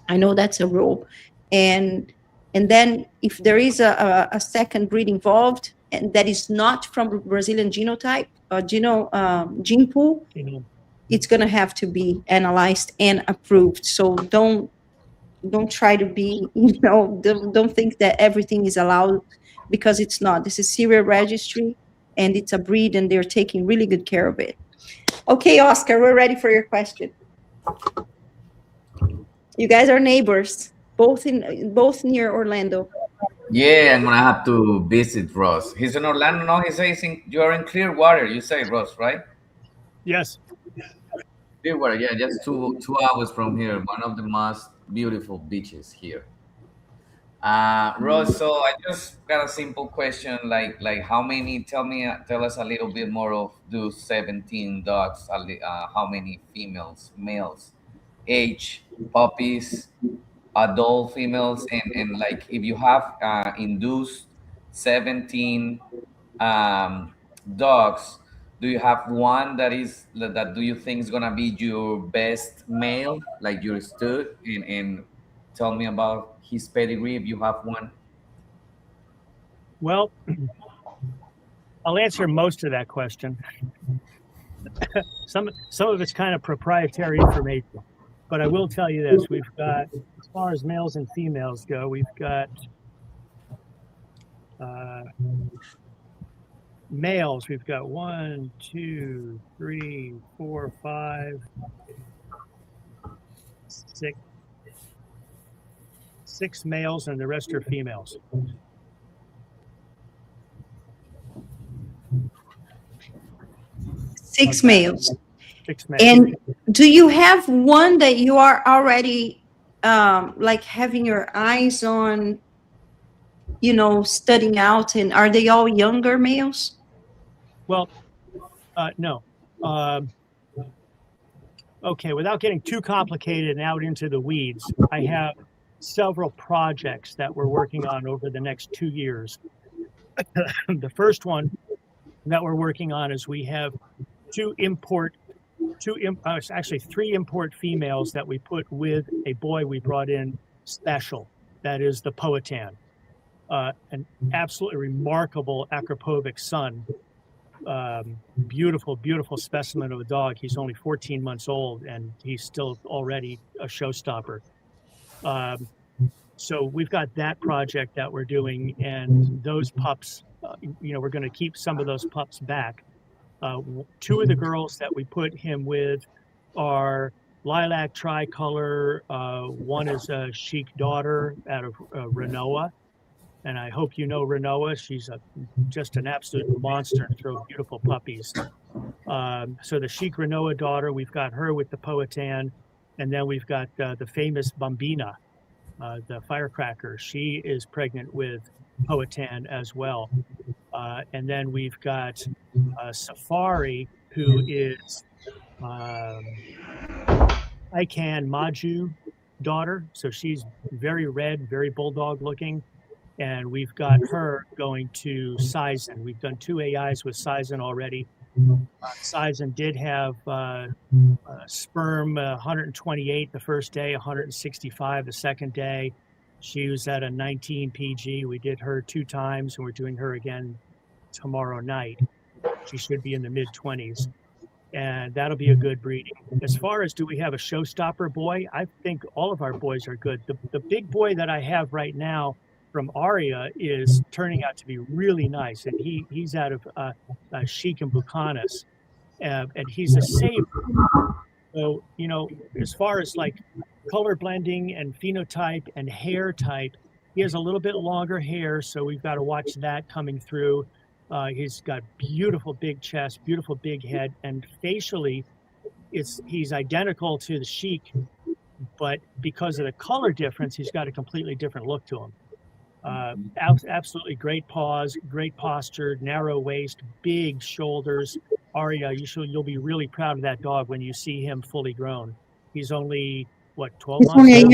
I know that's a rule. And then if there is a second breed involved and that is not from Brazilian genotype, gene pool, it's going to have to be analyzed and approved. So don't try to be, don't think that everything is allowed, because it's not. This is serial registry, and it's a breed, and they're taking really good care of it. Okay, Oscar, we're ready for your question. You guys are neighbors, both near Orlando. Yeah, I'm gonna have to visit Ross. He's in Orlando. No, he says you're in Clearwater. You say Ross, right? Yes. Clearwater, yeah, just two hours from here. One of the most beautiful beaches here. Ross, so I just got a simple question, like how many? Tell us a little bit more of those 17 dogs. How many females, males, age, puppies, adult females, and like if you have induced 17 dogs, do you have one that do you think is gonna be your best male, like your stud, and tell me about his pedigree if you have one. Well, I'll answer most of that question. Some of it's kind of proprietary information, but I will tell you this: we've got, as far as males and females go, we've got males. We've got 1, 2, 3, 4, 5, 6 males, and the rest are females. Six males. 6 males. And do you have one that you are already like having your eyes on, you know, studying out? And are they all younger males? Well, no. Okay, without getting too complicated and out into the weeds, I have several projects that we're working on over the next 2 years. The first one that we're working on is we have actually 3 import females that we put with a boy we brought in special. That is the Powhatan, an absolutely remarkable Acropovic son. Beautiful, beautiful specimen of a dog. He's only 14 months old and he's still already a showstopper. So we've got that project that we're doing, and those pups, you know, we're going to keep some of those pups back. 2 of the girls that we put him with are lilac tricolor. One is a chic daughter out of Renoa. And I hope you know Renoa. She's just an absolute monster and throws beautiful puppies. So the chic Renoa daughter, we've got her with the Powhatan. And then we've got the famous Bambina, the firecracker. She is pregnant with Powhatan as well. And then we've got Safari, who is Ican Maju daughter. So she's very red, very bulldog looking. And we've got her going to Sizen. We've done 2 AIs with Sizen already. Sizen did have sperm 128 the first day, 165 the second day. She was at a 19 PG. We did her 2 times, and we're doing her again tomorrow night. She should be in the mid-20s. And that'll be a good breeding. As far as do we have a showstopper boy, I think all of our boys are good. The big boy that I have right now from Aurea is turning out to be really nice, and he's out of Chic and Bucanas, and he's a saver. So, you know, as far as like color blending and phenotype and hair type, he has a little bit longer hair, so we've got to watch that coming through. He's got beautiful big chest, beautiful big head, and facially, he's identical to the Chic, but because of the color difference, he's got a completely different look to him. Absolutely great paws, great posture, narrow waist, big shoulders. Aurea, you'll be really proud of that dog when you see him fully grown. He's only, what, 12 He's months only old?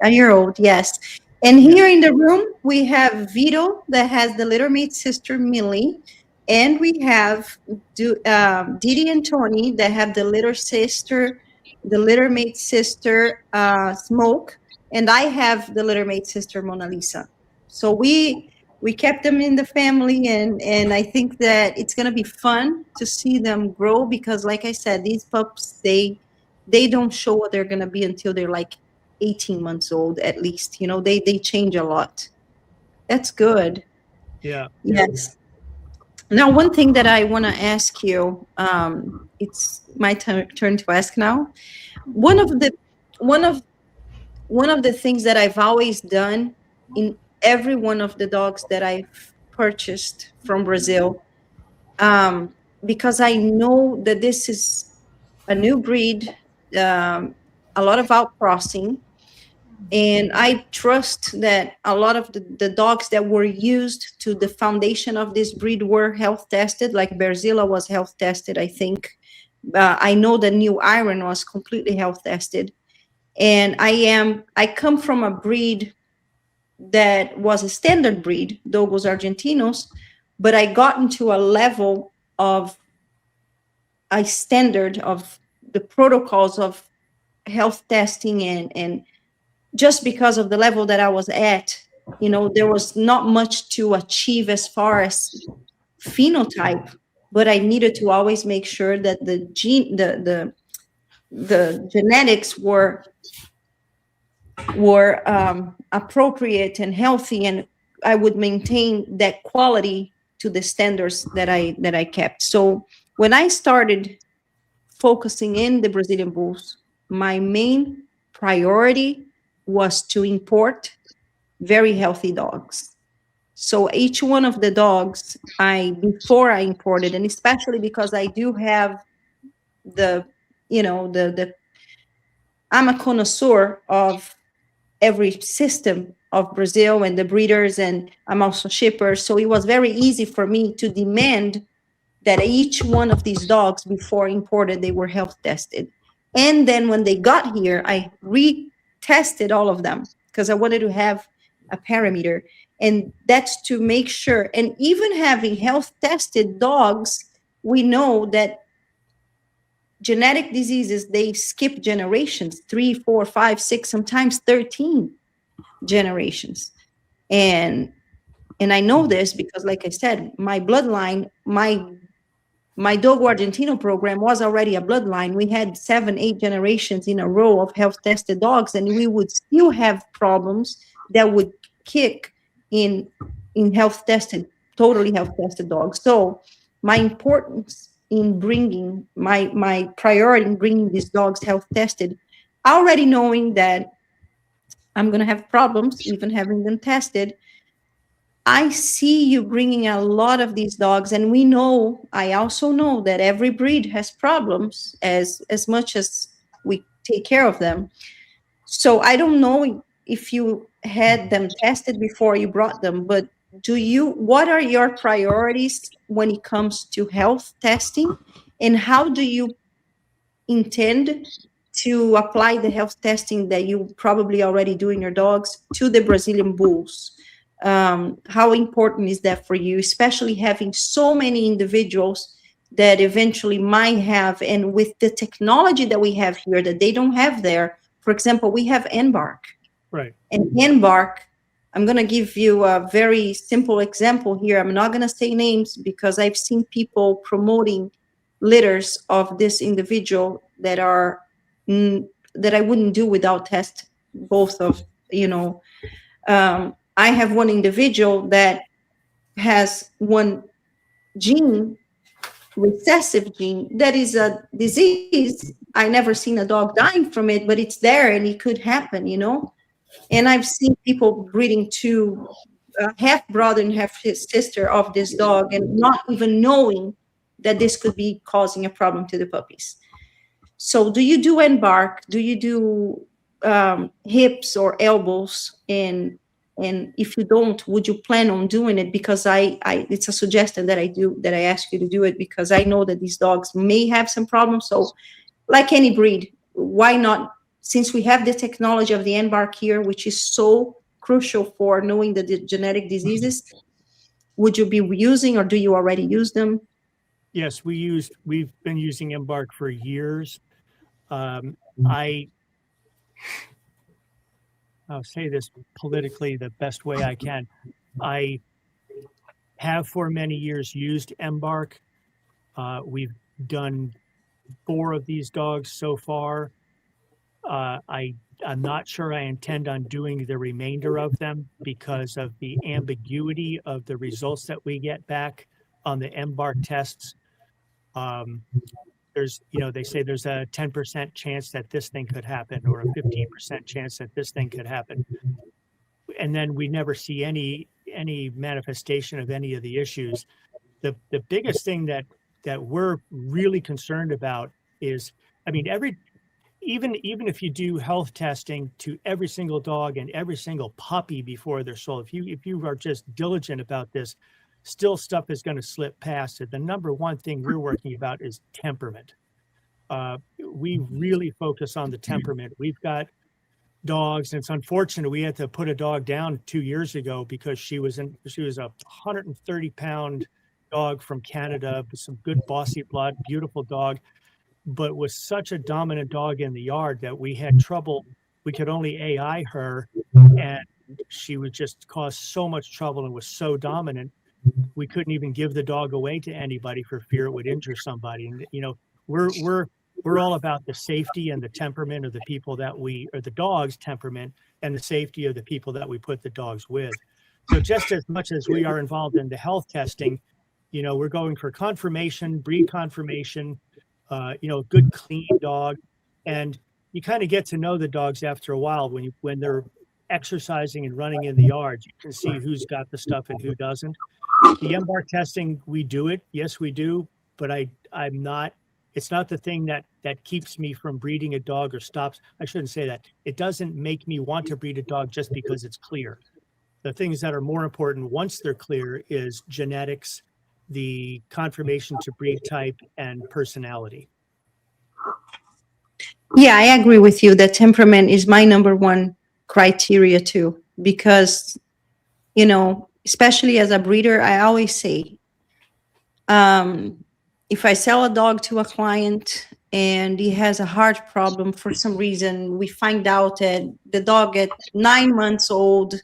a year old, yes. And here in the room, we have Vito that has the littermate sister, Millie. And we have Didi and Tony that have the littermate sister, Smoke. And I have the littermate sister, Mona Lisa. So we kept them in the family, and I think that it's going to be fun to see them grow because, like I said, these pups, they don't show what they're going to be until they're like 18 months old at least. You know, they change a lot. That's good. Yeah. Yes. Now, one thing that I want to ask you, it's my turn to ask now. One of the things that I've always done every one of the dogs that I've purchased from Brazil, because I know that this is a new breed, a lot of outcrossing. And I trust that a lot of the dogs that were used to the foundation of this breed were health tested, like Berzilla was health tested, I think. I know the new Iron was completely health tested. And I come from a breed that was a standard breed, Dogos Argentinos, but I got into a level of a standard of the protocols of health testing, and just because of the level that I was at, there was not much to achieve as far as phenotype, but I needed to always make sure that the genetics were appropriate and healthy, and I would maintain that quality to the standards that I kept. So when I started focusing in the Brazilian bulls, my main priority was to import very healthy dogs. So each one of the dogs, before I imported, and especially because I do have I'm a connoisseur of every system of Brazil and the breeders, and I'm also shipper. So it was very easy for me to demand that each one of these dogs, before imported, they were health tested. And then when they got here, I retested all of them because I wanted to have a parameter. And that's to make sure. And even having health tested dogs, we know that genetic diseases, they skip generations, 3, 4, 5, 6, sometimes 13 generations. And I know this because, like I said, my bloodline, my Dogo Argentino program was already a bloodline. We had 7, 8 generations in a row of health-tested dogs, and we would still have problems that would kick in health-tested, totally health-tested dogs. So my importance in bringing, my priority in bringing these dogs health-tested, already knowing that I'm going to have problems even having them tested, I see you bringing a lot of these dogs, and I also know that every breed has problems as much as we take care of them. So I don't know if you had them tested before you brought them, but what are your priorities when it comes to health testing, and how do you intend to apply the health testing that you probably already do in your dogs to the Brazilian bulls? How important is that for you, especially having so many individuals that eventually might have, and with the technology that we have here that they don't have there? For example, we have Embark. Right. And Embark, I'm going to give you a very simple example here. I'm not going to say names because I've seen people promoting litters of this individual that I wouldn't do without test both of, I have one individual that has one gene, recessive gene, that is a disease. I never seen a dog dying from it, but it's there and it could happen, And I've seen people breeding two half brother and half sister of this dog and not even knowing that this could be causing a problem to the puppies. So do you do Embark? Do you do hips or elbows? And if you don't, would you plan on doing it? Because it's a suggestion that I ask you to do it, because I know that these dogs may have some problems. So like any breed, why not? Since we have the technology of the Embark here, which is so crucial for knowing the genetic diseases, would you be using, or do you already use them? Yes, we've been using Embark for years. I'll say this politically the best way I can. I have for many years used Embark. We've done 4 of these dogs so far. I'm not sure I intend on doing the remainder of them because of the ambiguity of the results that we get back on the Embark tests. They say there's a 10% chance that this thing could happen, or a 15% chance that this thing could happen. and then we never see any manifestation of any of the issues. The biggest thing that we're really concerned about is, I mean, even if you do health testing to every single dog and every single puppy before they're sold, if you are just diligent about this, still stuff is going to slip past it. The number one thing we're working about is temperament. We really focus on the temperament. We've got dogs, and it's unfortunate we had to put a dog down 2 years ago because she was a 130-pound dog from Canada with some good bossy blood, beautiful dog, but was such a dominant dog in the yard that we had trouble. We could only AI her, and she would just cause so much trouble and was so dominant. We couldn't even give the dog away to anybody for fear it would injure somebody. And we're all about the safety and the temperament of the people that or the dog's temperament and the safety of the people that we put the dogs with. So just as much as we are involved in the health testing, we're going for confirmation, breed confirmation, good clean dog. And you kind of get to know the dogs after a while when they're exercising and running in the yard. You can see who's got the stuff and who doesn't. The MBAR testing, we do it. Yes, we do. But it's not the thing that keeps me from breeding a dog or stops. I shouldn't say that. It doesn't make me want to breed a dog just because it's clear. The things that are more important once they're clear is genetics, the confirmation to breed type, and personality. Yeah, I agree with you that temperament is my number one criteria too, because, especially as a breeder, I always say, if I sell a dog to a client and he has a heart problem for some reason, we find out that the dog at 9 months old,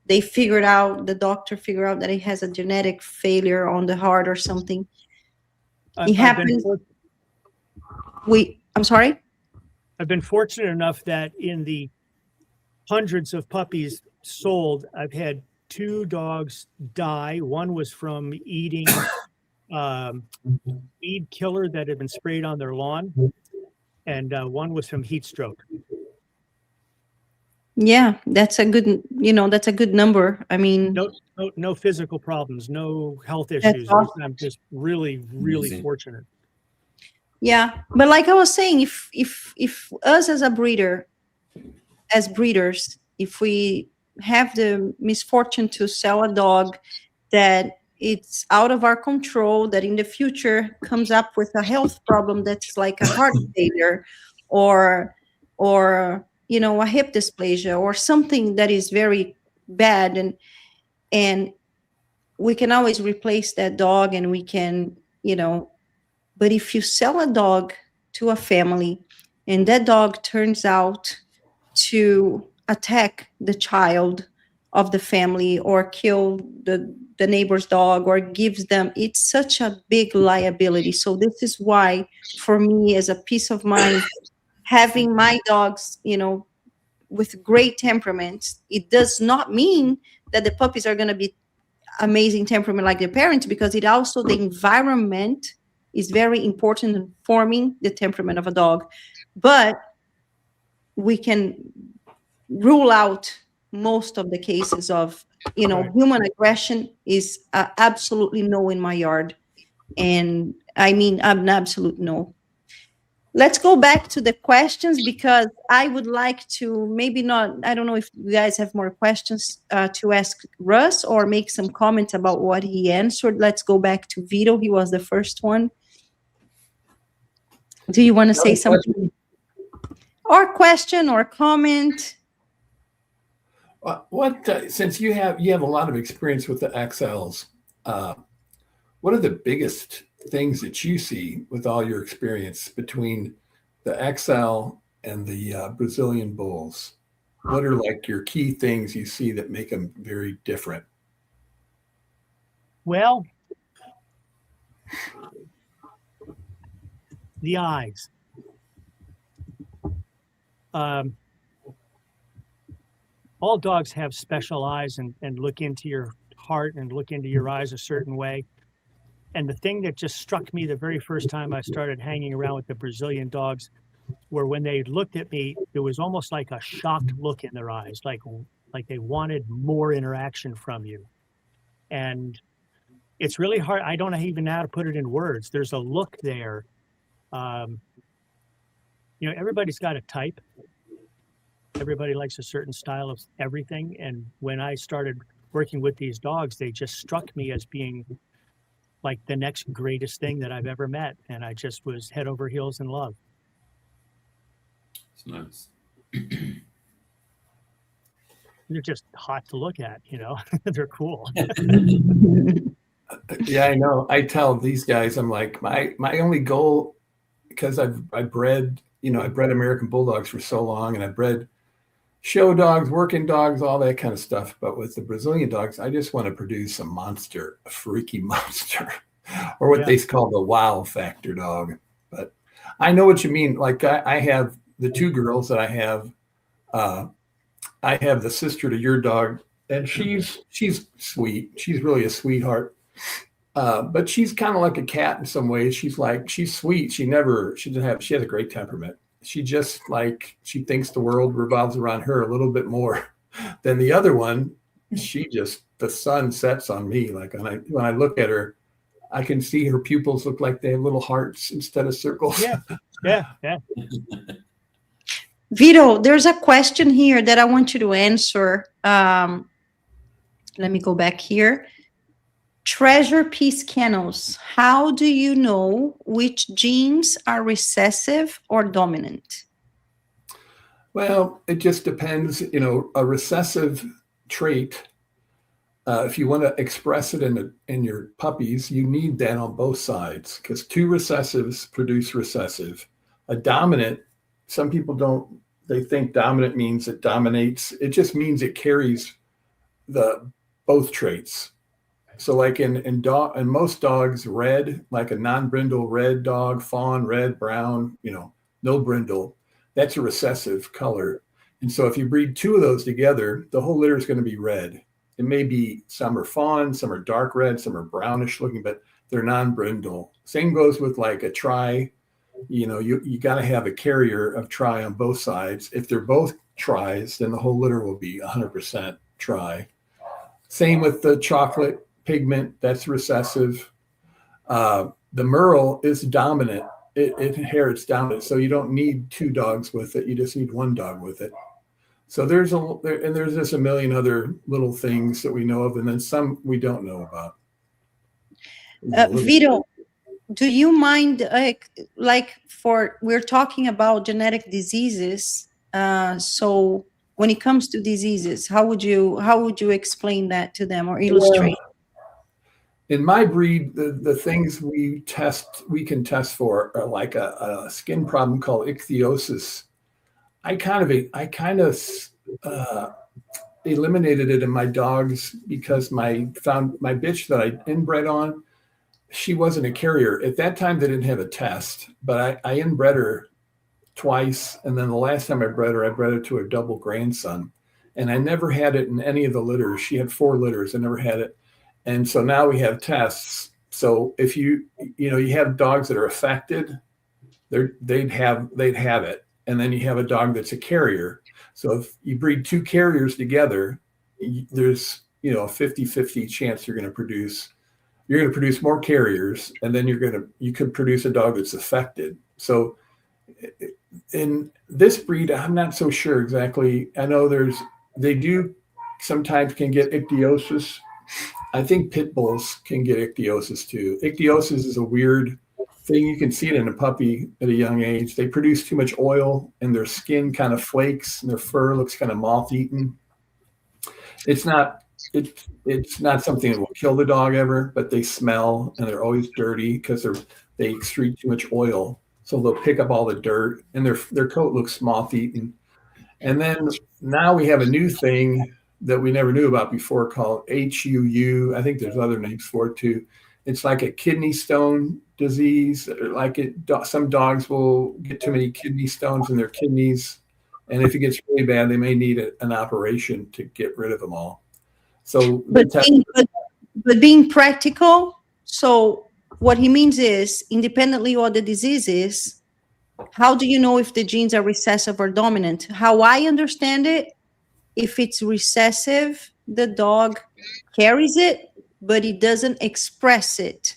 the doctor figured out that he has a genetic failure on the heart or something. It happens. I'm sorry? I've been fortunate enough that in the hundreds of puppies sold, I've had 2 dogs die. One was from eating weed killer that had been sprayed on their lawn, and one was from heat stroke. Yeah, that's a good number. I mean, no physical problems, no health issues. Awesome. I'm just really fortunate. Yeah, but like I was saying, if us as breeders, if we have the misfortune to sell a dog that it's out of our control, that in the future comes up with a health problem that's like a heart failure or a hip dysplasia or something that is very bad, and we can always replace that dog, and we can, but if you sell a dog to a family and that dog turns out to attack the child of the family or kill the neighbor's dog or gives them, it's such a big liability. So this is why, for me, as a peace of mind, having my dogs, with great temperaments, it does not mean that the puppies are going to be amazing temperament like their parents, because it also, the environment is very important in forming the temperament of a dog. But we can rule out most of the cases of, human aggression is absolutely no in my yard. And I mean, an absolute no. Let's go back to the questions, because I would like to I don't know if you guys have more questions to ask Russ or make some comments about what he answered. Let's go back to Vito. He was the first one. Do you want to say something? Or question or comment? Since you have a lot of experience with the XLs, what are the biggest things that you see with all your experience between the XL and the Brazilian Bulls? What are like your key things you see that make them very different? Well, the eyes. All dogs have special eyes and look into your heart and look into your eyes a certain way. And the thing that just struck me the very first time I started hanging around with the Brazilian dogs were when they looked at me, there was almost like a shocked look in their eyes, like like they wanted more interaction from you. And it's really hard. I don't even know how to put it in words. There's a look there. You know, everybody's got a type. Everybody likes a certain style of everything. And when I started working with these dogs, they just struck me as being like the next greatest thing that I've ever met. And I just was head over heels in love. It's nice. They're just hot to look at, you know. They're cool. Yeah, I know. I tell these guys, I'm like, my only goal, because I bred, you know, I bred American Bulldogs for so long, and I bred show dogs, working dogs, all that kind of stuff. But with the Brazilian dogs, I just want to produce a monster, a freaky monster, or what they call the wow factor dog. But I know what you mean. Like I have the two girls that I have the sister to your dog, and she's sweet. She's really a sweetheart. But she's kind of like a cat in some ways. She's sweet. She has a great temperament. She just she thinks the world revolves around her a little bit more than the other one. The sun sets on me. Like when I look at her, I can see her pupils look like they have little hearts instead of circles. Yeah. Vito, there's a question here that I want you to answer. Let me go back here. Treasure Piece Kennels. How do you know which genes are recessive or dominant? Well, it just depends. You know, a recessive trait, if you want to express it in your puppies, you need that on both sides, because two recessives produce recessive. A dominant, some people don't, they think dominant means it dominates. It just means it carries both traits. So like in most dogs, red, like a non-brindle red dog, fawn, red, brown, you know, no brindle, that's a recessive color. And so if you breed two of those together, the whole litter is going to be red. It may be some are fawn, some are dark red, some are brownish looking, but they're non-brindle. Same goes with like a tri. You know, you got to have a carrier of tri on both sides. If they're both tris, then the whole litter will be 100% tri. Same with the chocolate pigment, that's recessive. The Merle is dominant. It inherits dominant, so you don't need two dogs with it. You just need one dog with it. So there's just a million other little things that we know of, and then some we don't know about. Vito, do you mind, we're talking about genetic diseases. So when it comes to diseases, how would you explain that to them or illustrate? In my breed, the things we can test for are like a skin problem called ichthyosis. I kind of eliminated it in my dogs because my bitch that I inbred on, she wasn't a carrier. At that time, they didn't have a test, but I inbred her twice. And then the last time I bred her to a double grandson. And I never had it in any of the litters. She had 4 litters. I never had it. And so now we have tests. So if you have dogs that are affected, they'd have it. And then you have a dog that's a carrier. So if you breed 2 carriers together, there's a 50-50 chance you're going to produce more carriers, and then you could produce a dog that's affected. So in this breed, I'm not so sure exactly. I know they do sometimes can get ichthyosis. I think pit bulls can get ichthyosis too. Ichthyosis is a weird thing. You can see it in a puppy at a young age. They produce too much oil and their skin kind of flakes and their fur looks kind of moth-eaten. It's not something that will kill the dog ever, but they smell and they're always dirty because they excrete too much oil. So they'll pick up all the dirt and their coat looks moth-eaten. And then now we have a new thing that we never knew about before called HUU. I think there's other names for it too. It's like a kidney stone disease. Some dogs will get too many kidney stones in their kidneys. And if it gets really bad, they may need an operation to get rid of them all. So, but being practical, so what he means is, independently of the diseases, how do you know if the genes are recessive or dominant? How I understand it, If it's recessive, the dog carries it, but it doesn't express it.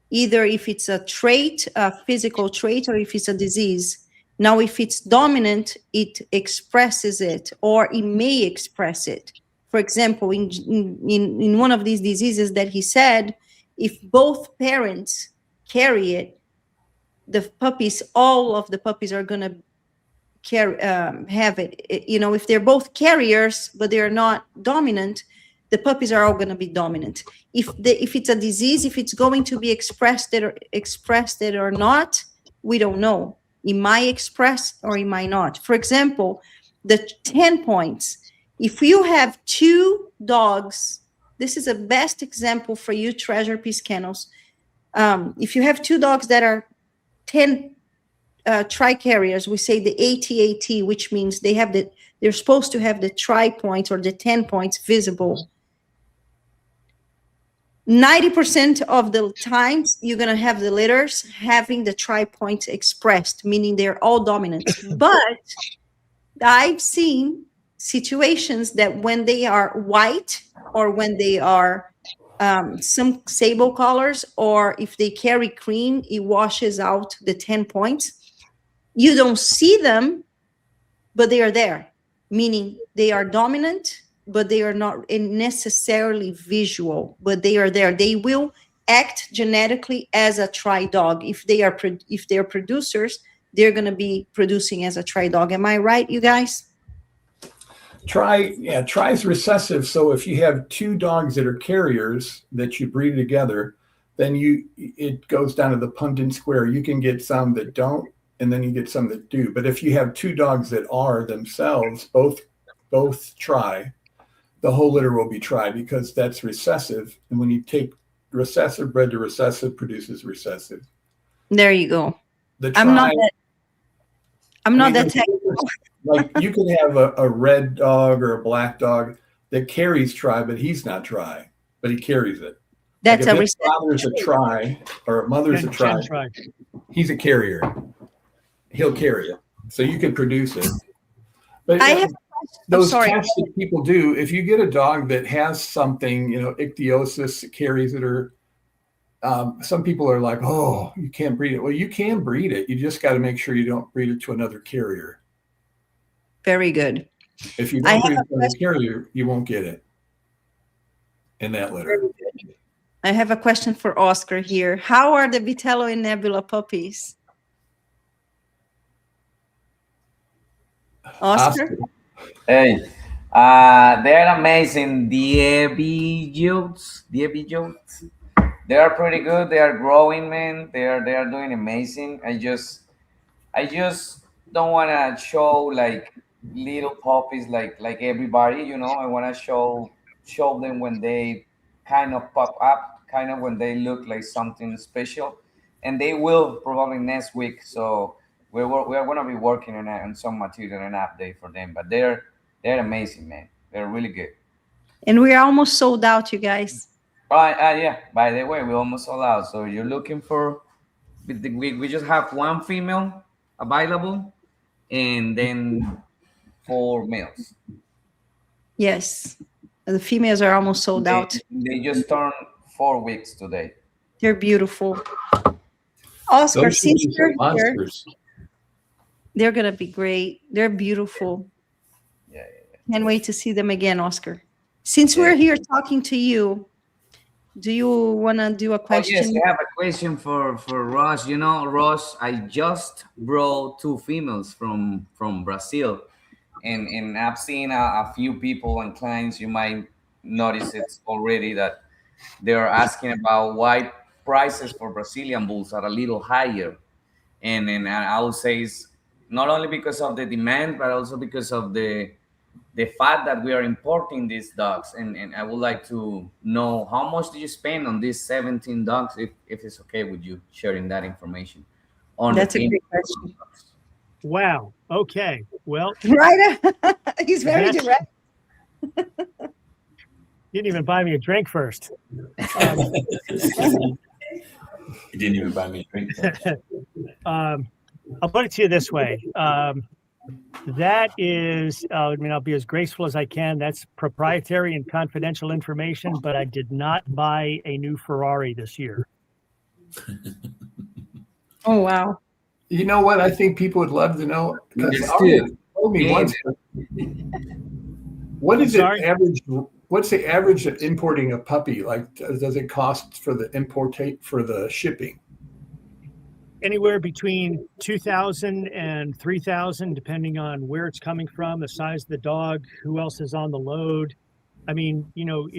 Either if it's a trait, a physical trait, or if it's a disease. Now, if it's dominant, it expresses it, or it may express it. For example, in one of these diseases that he said, if both parents carry it, the puppies, all of the puppies are going to have it. If they're both carriers, but they're not dominant, the puppies are all going to be dominant. If it's a disease, if it's going to be expressed it or not, we don't know. It might express or it might not. For example, the 10 points. If you have 2 dogs, this is a best example for you, Treasure Piece Kennels. If you have 2 dogs that are 10 tri-carriers, we say the AT-AT, which means they're supposed to have the tri-points or the 10 points visible. 90% of the times you're going to have the litters having the tri-points expressed, meaning they're all dominant. But I've seen situations that when they are white, or when they are some sable colors, or if they carry cream, it washes out the 10 points. You don't see them, but they are there, meaning they are dominant, but they are not necessarily visual, but they are there. They will act genetically as a tri-dog. If they're producers, they're going to be producing as a tri-dog. Am I right, you guys? Tri is recessive. So if you have 2 dogs that are carriers that you breed together, then it goes down to the Punnett square. You can get some that don't, and then you get some that do. But if you have 2 dogs that are themselves both tri, the whole litter will be tri, because that's recessive. And when you take recessive bred to recessive, produces recessive. There you go. I'm not that technical. Like you can have a red dog or a black dog that carries tri, but he's not tri, but he carries it. That's like a his father's a tri or a mother's a tri. He's a carrier. He'll carry it, so you can produce it. But those tests that people do, if you get a dog that has something, ichthyosis that carries it, or some people are like, oh, you can't breed it. Well, you can breed it. You just got to make sure you don't breed it to another carrier. Very good. If you don't breed it to another carrier, you won't get it in that litter. I have a question for Oscar here. How are the Vitello and Nebula puppies? Oscar? Hey, they're amazing. The Jutes. They are pretty good. They are growing, man. They are doing amazing. I just don't want to show like little puppies like everybody. I want to show them when they kind of pop up, kind of when they look like something special, and they will probably next week. So we're going to be working on some material and update for them. But they're amazing, man. They're really good. And we're almost sold out, you guys. Yeah. By the way, we're almost sold out. So you're looking for, we just have 1 female available, and then 4 males. Yes. The females are almost sold out. They just turned 4 weeks today. They're beautiful. Oscar, since you're here, they're going to be great. They're beautiful. Yeah. Can't wait to see them again, Oscar. Since we're here talking to you, do you want to do a question? Yes, I have a question for Russ. Russ, I just brought 2 females from Brazil, and I've seen a few people and clients, you might notice it already, that they're asking about why prices for Brazilian bulls are a little higher. And I would say it's not only because of the demand, but also because of the fact that we are importing these dogs. And I would like to know, how much do you spend on these 17 dogs, if it's okay with you sharing that information? That's a great question. Wow. Okay. Well, right. He's very direct. You didn't even buy me a drink first. He didn't even buy me a drink. I'll put it to you this way. That is, I mean, I'll be as graceful as I can. That's proprietary and confidential information, but I did not buy a new Ferrari this year. Oh, wow. You know what? I think people would love to know. Because Yes, Aurea dude. told me Yeah. once. What is it Sorry? average? What's the average of importing a puppy? Like, does it cost for the shipping? Anywhere between 2,000 and 3,000, depending on where it's coming from, the size of the dog, who else is on the load. I mean, you know,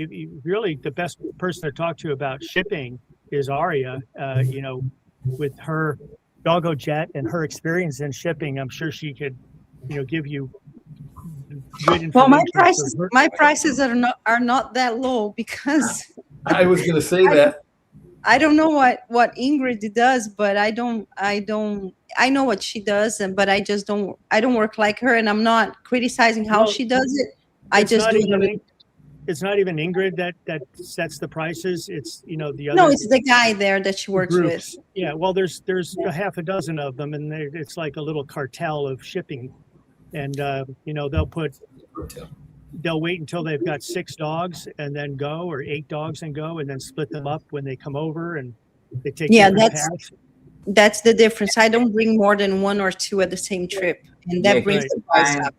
really the best person to talk to about shipping is Aurea. You know, with her doggo jet and her experience in shipping, I'm sure she could, you know, give you good information. Well, for her. my prices are not that low because I was going to say that. I don't know what Ingrid does, but I know what she does, but I don't work like her, and I'm not criticizing how Well, she does it. I just do it. It's not even Ingrid that sets the prices. It's, you know, the other. No, it's the guy there that she works groups. with. Yeah, well, there's a half a dozen of them, and it's like a little cartel of shipping. And you know, they'll wait until they've got 6 dogs and then go, or 8 dogs and go, and then split them up when they come over, and they take different paths. That's the difference. I don't bring more than 1 or 2 at the same trip, and that brings the price up.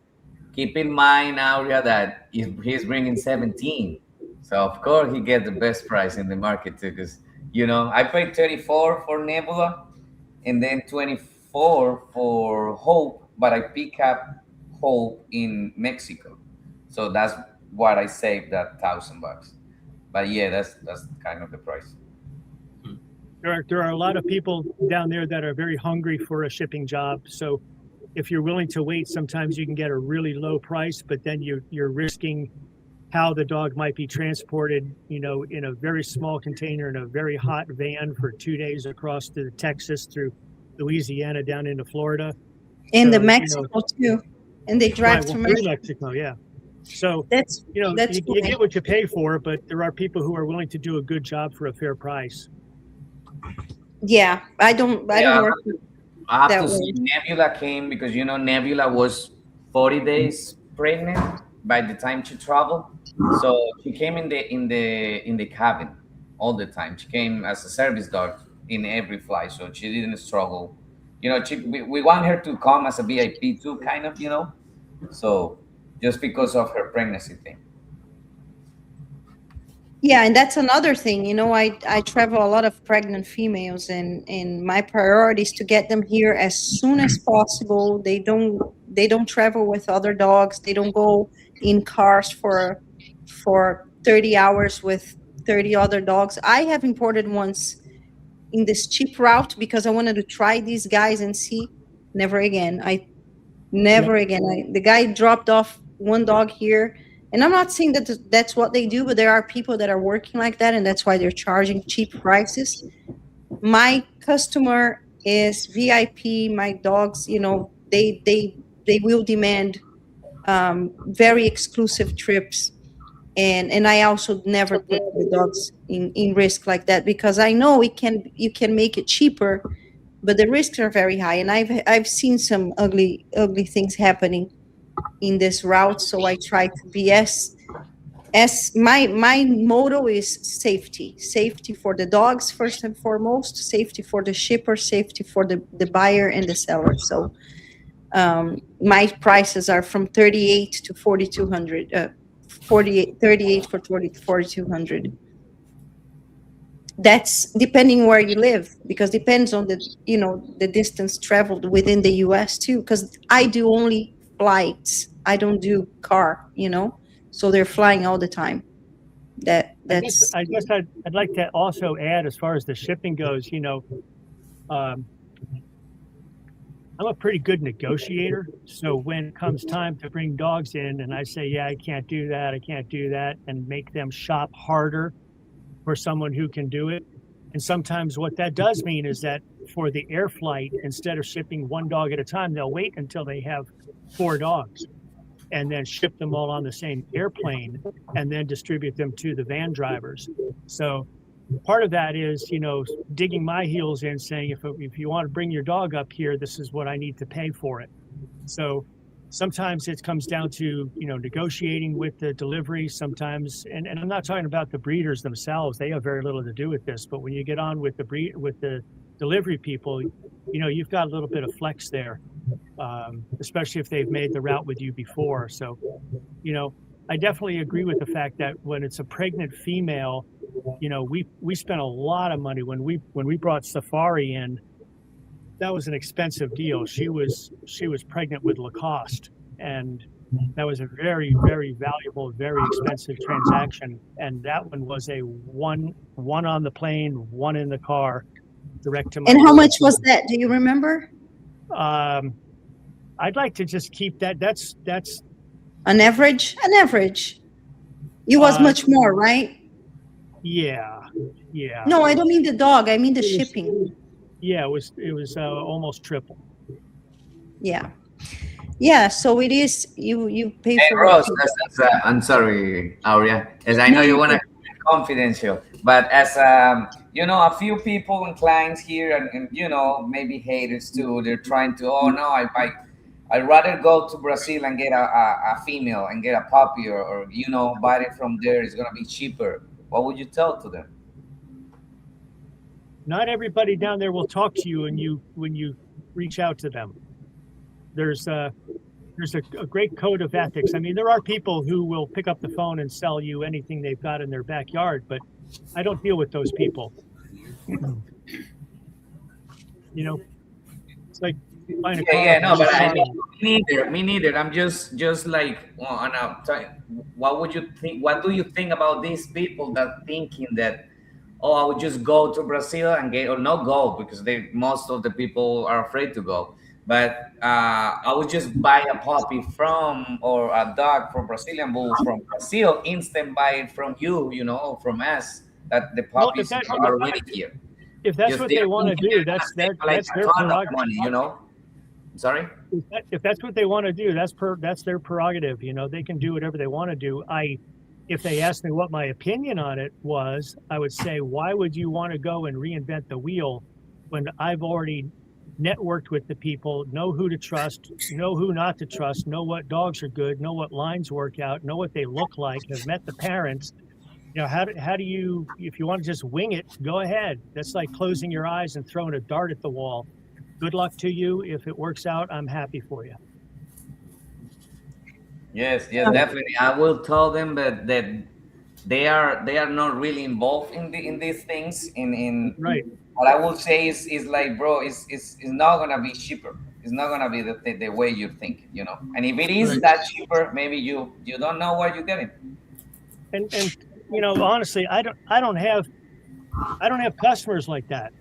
Keep in mind, Aurea, that he's bringing 17. So, of course, he gets the best price in the market, too. Because, you know, I paid 34 for Nebula and then 24 for Hope, but I pick up Hope in Mexico. So that's what I saved, that $1,000. But, yeah, that's kind of the price. There are a lot of people down there that are very hungry for a shipping job. So if you're willing to wait, sometimes you can get a really low price, but then you're risking how the dog might be transported, you know, in a very small container in a very hot van for 2 days across to Texas, through Louisiana, down into Florida. Into So, Mexico too. And they drive through to Mexico, yeah. So That's you know, that's you get what you pay for, but there are people who are willing to do a good job for a fair price. yeah. I don't work. I have that to see, Nebula came because, you know, Nebula was 40 days pregnant by the time she traveled. So she came in the cabin all the time. She came as a service dog in every flight, so she didn't struggle. You know, we want her to come as a VIP too, kind of, you know. So just because of her pregnancy thing. Yeah, and that's another thing. You know, I travel a lot of pregnant females, and my priority is to get them here as soon as possible. They don't travel with other dogs. They don't go in cars for 30 hours with 30 other dogs. I have imported once in this cheap route because I wanted to try these guys and see. Never again. The guy dropped off 1 dog here. And I'm not saying that that's what they do, but there are people that are working like that, and that's why they're charging cheap prices. My customer is VIP. My dogs, you know, they will demand very exclusive trips, and I also never put the dogs in risk like that, because I know you can make it cheaper, but the risks are very high, and I've seen some ugly things happening in this route. So I try to be as my motto is safety for the dogs first and foremost, safety for the shipper, safety for the buyer and the seller. So my prices are from 38 to 4,200, 38 for 4,200. That's depending where you live, because depends on the distance traveled within the US too, because I do only flights. I don't do car, so they're flying all the time. I guess I'd like to also add, as far as the shipping goes, I'm a pretty good negotiator. So when it comes time to bring dogs in and I say, yeah, I can't do that, and make them shop harder for someone who can do it. And sometimes what that does mean is that for the air flight, instead of shipping 1 dog at a time, they'll wait until they have 4 dogs and then ship them all on the same airplane and then distribute them to the van drivers. So part of that is, digging my heels in, saying, if you want to bring your dog up here, this is what I need to pay for it. So sometimes it comes down to, negotiating with the delivery sometimes. And I'm not talking about the breeders themselves. They have very little to do with this. But when you get on with the delivery people, you've got a little bit of flex there, especially if they've made the route with you before. So, I definitely agree with the fact that when it's a pregnant female, we spent a lot of money when we brought Safari in. That was an expensive deal. She was pregnant with Lacoste, and that was a very, very valuable, very expensive transaction. And that one was a one on the plane, one in the car, direct to my. And how much was that? Do you remember? I'd like to just keep that. That's An average. It was much more, right? Yeah. No, I don't mean the dog. I mean the shipping. Yeah, it was almost triple. Yeah. So it is. You pay Hey, for. Ross, I'm sorry, Aurea, as I know you want to keep it confidential, but as a few people and clients here, and maybe haters too, they're trying to, oh no, I'd rather go to Brazil and get a female and get a puppy, or buy it from there. It's gonna be cheaper. What would you tell to them? Not everybody down there will talk to you when you reach out to them. There's a great code of ethics. I mean, there are people who will pick up the phone and sell you anything they've got in their backyard, but I don't deal with those people. It's like buying a car. No, but I mean, me neither. I'm just like, what would you think? What do you think about these people that thinking that, oh, I would just go to Brazil and get, or not go, because most of the people are afraid to go. But I would just buy a puppy or a dog from Brazilian Bull from Brazil, instant buy it from you, from us, that the puppies are already here. If that's what they want to do, that's their prerogative. Money, Sorry? If that's what they want to do, that's their prerogative. They can do whatever they want to do. If they asked me what my opinion on it was, I would say, why would you want to go and reinvent the wheel when I've already networked with the people, know who to trust, know who not to trust, know what dogs are good, know what lines work out, know what they look like, have met the parents. How do you, if you want to just wing it, go ahead. That's like closing your eyes and throwing a dart at the wall. Good luck to you. If it works out, I'm happy for you. Yes, definitely. I will tell them that they are not really involved in these things. Right. What I will say is like, bro, it's not gonna be cheaper. It's not gonna be the way you think, And if it is that cheaper, maybe you don't know what you're getting. And honestly, I don't have customers like that.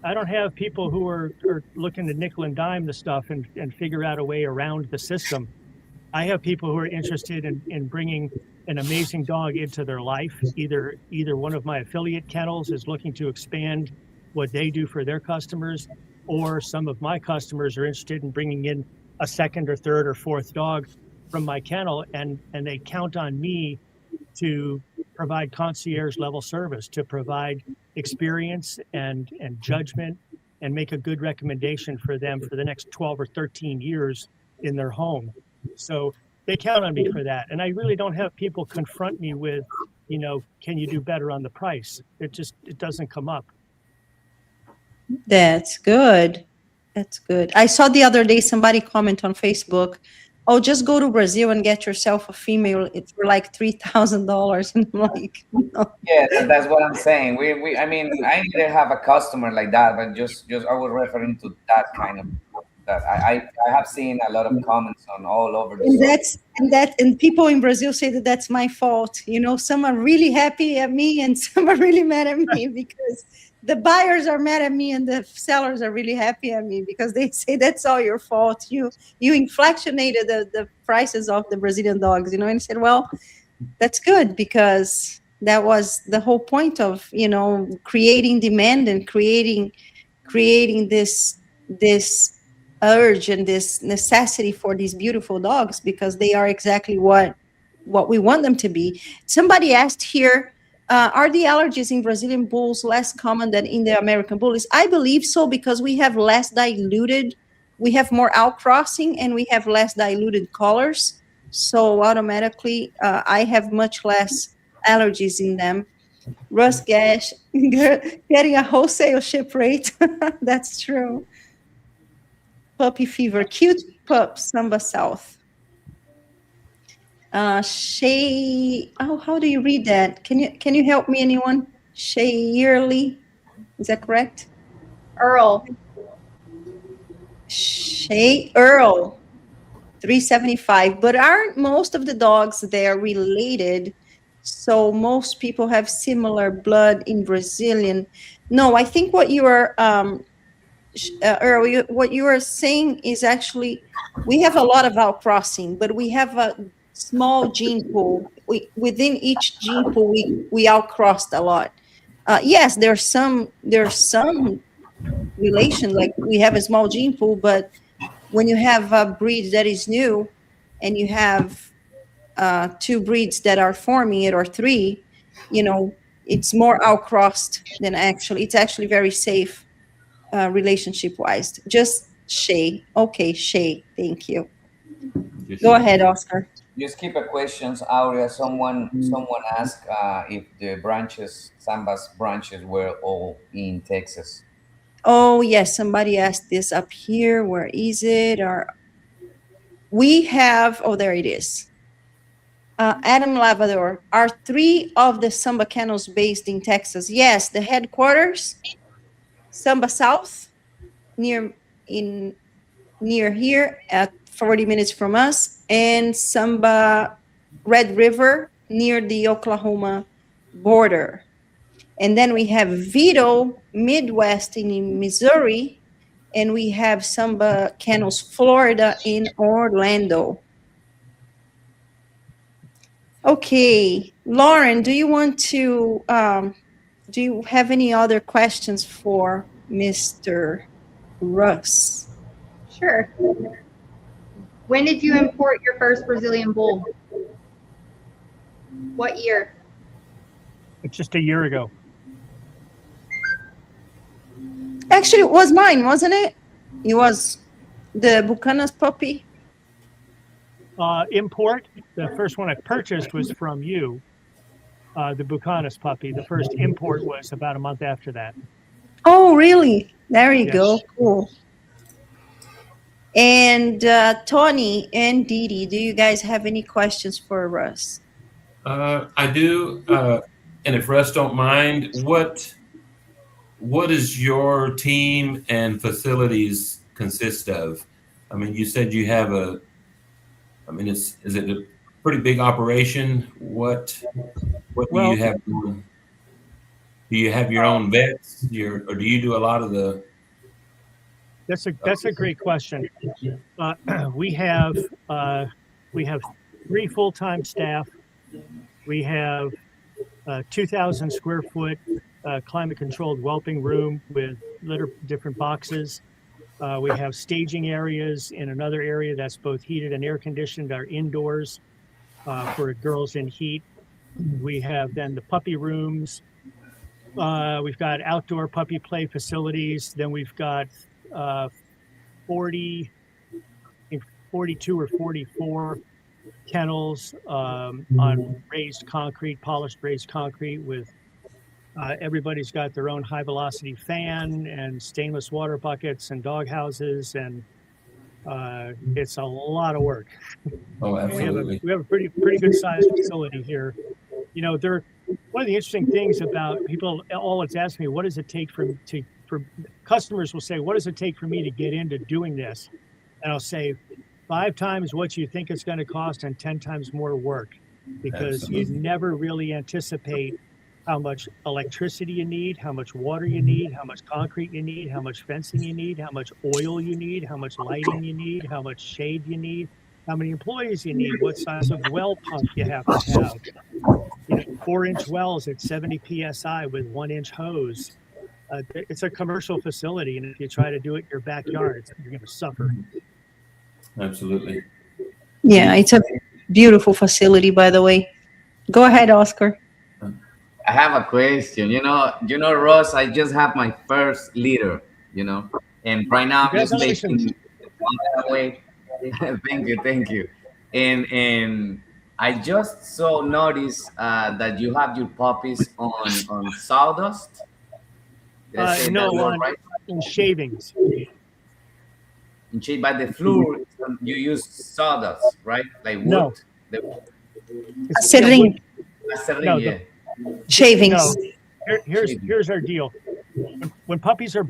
I don't have people who are looking to nickel and dime the stuff and figure out a way around the system. I have people who are interested in bringing an amazing dog into their life. Either one of my affiliate kennels is looking to expand what they do for their customers, or some of my customers are interested in bringing in a second or third or fourth dog from my kennel, and they count on me to provide concierge level service, to provide experience and judgment, and make a good recommendation for them for the next 12 or 13 years in their home. So they count on me for that. And I really don't have people confront me with, can you do better on the price? It doesn't come up. That's good. I saw the other day somebody comment on Facebook, oh, just go to Brazil and get yourself a female. It's for like $3,000. And I'm like, no. Yeah, that's what I'm saying. I mean, I didn't have a customer like that, but just I was referring to that kind of. That I have seen a lot of comments on all over the and people in Brazil say that's my fault. Some are really happy at me and some are really mad at me, because the buyers are mad at me and the sellers are really happy at me, because they say that's all your fault. You inflationated the prices of the Brazilian dogs, and I said, well, that's good, because that was the whole point of, creating demand and creating this urge and this necessity for these beautiful dogs, because they are exactly what we want them to be. Somebody asked here, are the allergies in Brazilian bulls less common than in the American bullies? I believe so, because we have less diluted we have more outcrossing and we have less diluted colors. So automatically, I have much less allergies in them. Russ Gash, getting a wholesale ship rate. That's true. Puppy fever, cute pup, Samba South. Shay, oh, how do you read that? Can you help me, anyone? Shay Yearly, is that correct? Earl. Shay Earl, 375. But aren't most of the dogs there related? So most people have similar blood in Brazilian. No, I think what you are, Earl, what you are saying is actually, we have a lot of outcrossing, but we have a small gene pool. Within each gene pool, we outcrossed a lot. Yes, there's some relation, like we have a small gene pool, but when you have a breed that is new and you have two breeds that are forming it, or three, it's more outcrossed than it's actually very safe relationship wise. Just Shay. Okay, Shay, thank you. Go ahead, Oscar. Just keep a questions, Aurea. Someone asked if the Samba's branches were all in Texas. Oh yes, somebody asked this up here. Where is it? We have, oh, there it is. Adam Lavador, are 3 of the Samba Kennels based in Texas? Yes, the headquarters, Samba South, near here at 40 minutes from us, and Samba Red River near the Oklahoma border. And then we have Vito Midwest in Missouri, and we have Samba Kennels Florida in Orlando. Okay, Lauren, do you want to, do you have any other questions for Mr. Russ? Sure. When did you import your first Brazilian bull? What year? It's just a year ago. Actually, it was mine, wasn't it? It was the Bucanas puppy. Import, the first one I purchased was from you, the Bucanas puppy. The first import was about a month after that. Oh, really? There you Yes. go. Cool. And Tony and Dee Dee, do you guys have any questions for Russ? I do. And if Russ don't mind, what does your team and facilities consist of? I mean, you said you have is it a pretty big operation? What do you have? Do you have your own vets? Or do you do a lot of the? That's a great question. We have 3 full-time staff. We have 2,000 square foot climate-controlled whelping room with different boxes. We have staging areas in another area that's both heated and air-conditioned, are indoors for girls in heat. We have then the puppy rooms. We've got outdoor puppy play facilities. Then we've got 42 or 44 kennels on raised concrete, polished raised concrete with everybody's got their own high velocity fan and stainless water buckets and dog houses, and it's a lot of work. Oh, absolutely. We have a pretty good sized facility here. One of the interesting things about people always ask me, what does it take for customers will say, what does it take for me to get into doing this? And I'll say 5 times what you think it's going to cost and 10 times more work, because you never really anticipate how much electricity you need, how much water you need, how much concrete you need, how much fencing you need, how much oil you need, how much lighting you need, how much shade you need, how many employees you need, what size of well pump you have to have. 4-inch wells at 70 PSI with 1-inch hose. It's a commercial facility, and if you try to do it in your backyard, you're going to suffer. Absolutely. Yeah, it's a beautiful facility, by the way. Go ahead, Oscar. I have a question. Ross, I just have my first litter, and right now I'm just taking that way. Thank you. And I just saw notice that you have your puppies on sawdust. Did I say No, that word right? on shavings. And by the floor, you use sawdust, right? Like wood. No. The, Acerrín, No, yeah. shavings. No, here's our deal. When puppies are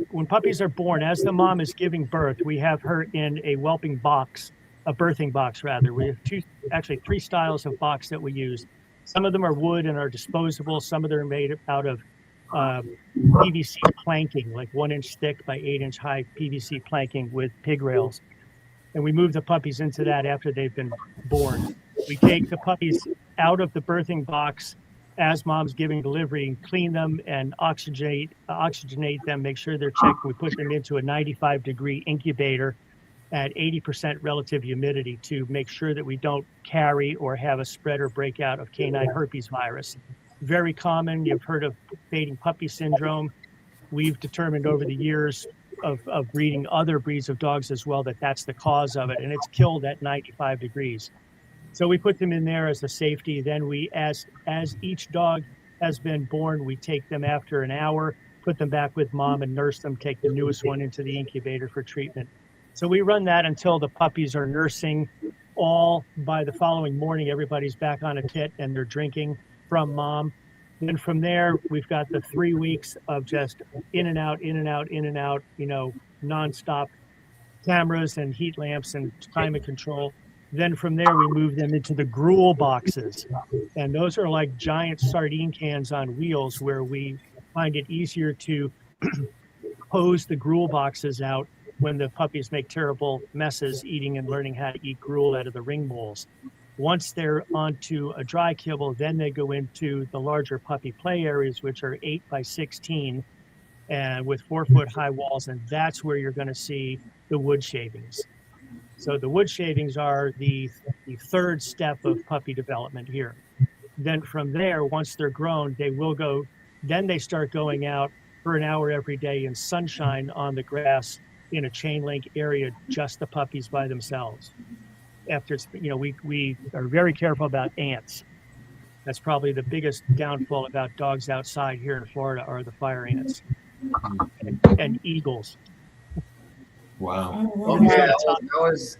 born, as the mom is giving birth, we have her in a whelping box, a birthing box rather. We have three styles of box that we use. Some of them are wood and are disposable. Some of them are made out of PVC planking, like 1-inch thick by 8-inch high PVC planking with pig rails. And we move the puppies into that after they've been born. We take the puppies out of the birthing box as mom's giving delivery and clean them and oxygenate them, make sure they're checked. We put them into a 95-degree incubator at 80% relative humidity to make sure that we don't carry or have a spread or breakout of canine herpes virus. Very common. You've heard of fading puppy syndrome. We've determined over the years of breeding other breeds of dogs as well that that's the cause of it, and it's killed at 95 degrees. So we put them in there as a safety. Then we, as each dog has been born, we take them after an hour, put them back with mom and nurse them, take the newest one into the incubator for treatment. So we run that until the puppies are nursing. All by the following morning, everybody's back on a tit and they're drinking from mom. Then from there, we've got the 3 weeks of just in and out, nonstop cameras and heat lamps and climate control. Then from there, we move them into the gruel boxes. And those are like giant sardine cans on wheels where we find it easier to hose the gruel boxes out when the puppies make terrible messes eating and learning how to eat gruel out of the ring bowls. Once they're onto a dry kibble, then they go into the larger puppy play areas, which are 8 by 16 and with 4-foot high walls. And that's where you're going to see the wood shavings. So the wood shavings are the third step of puppy development here. Then from there, once they're grown, then they start going out for an hour every day in sunshine on the grass in a chain link area, just the puppies by themselves. After it's, we are very careful about ants. That's probably the biggest downfall about dogs outside here in Florida are the fire ants and eagles. Wow. Okay, that was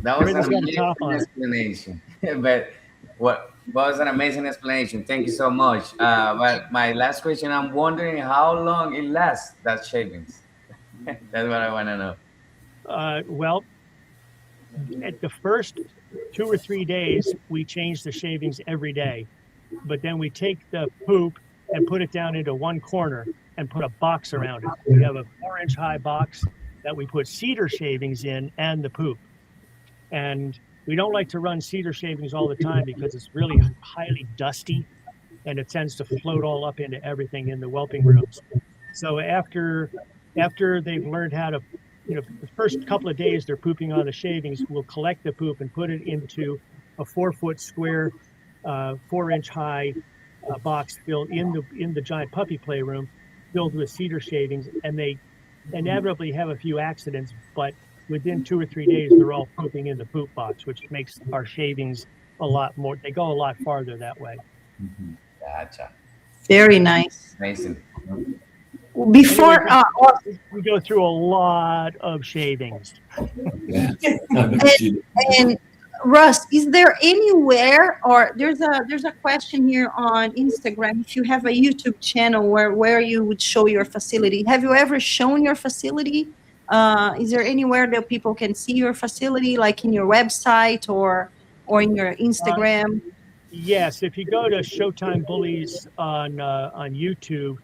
an amazing explanation. But what was an amazing explanation. Thank you so much. But my last question, I'm wondering how long it lasts, that shavings. That's what I want to know. Well, at the first 2 or 3 days, we change the shavings every day. But then we take the poop and put it down into one corner and put a box around it. We have a 4-inch high box that we put cedar shavings in and the poop. And we don't like to run cedar shavings all the time because it's really highly dusty and it tends to float all up into everything in the whelping rooms. So after they've learned how to, the first couple of days they're pooping on the shavings, we'll collect the poop and put it into a 4-foot square, 4-inch high box filled in the giant puppy playroom, filled with cedar shavings, and they inevitably have a few accidents, but within 2 or 3 days, they're all pooping in the poop box, which makes our shavings a lot more, they go a lot farther that way. Mm-hmm. Gotcha. Very nice. Amazing. Before, we go through a lot of shavings. Yeah. and Russ, is there anywhere, or there's a question here on Instagram, if you have a YouTube channel where you would show your facility? Have you ever shown your facility? Is there anywhere that people can see your facility, like in your website or in your Instagram? Yes, if you go to Showtime Bullies on YouTube,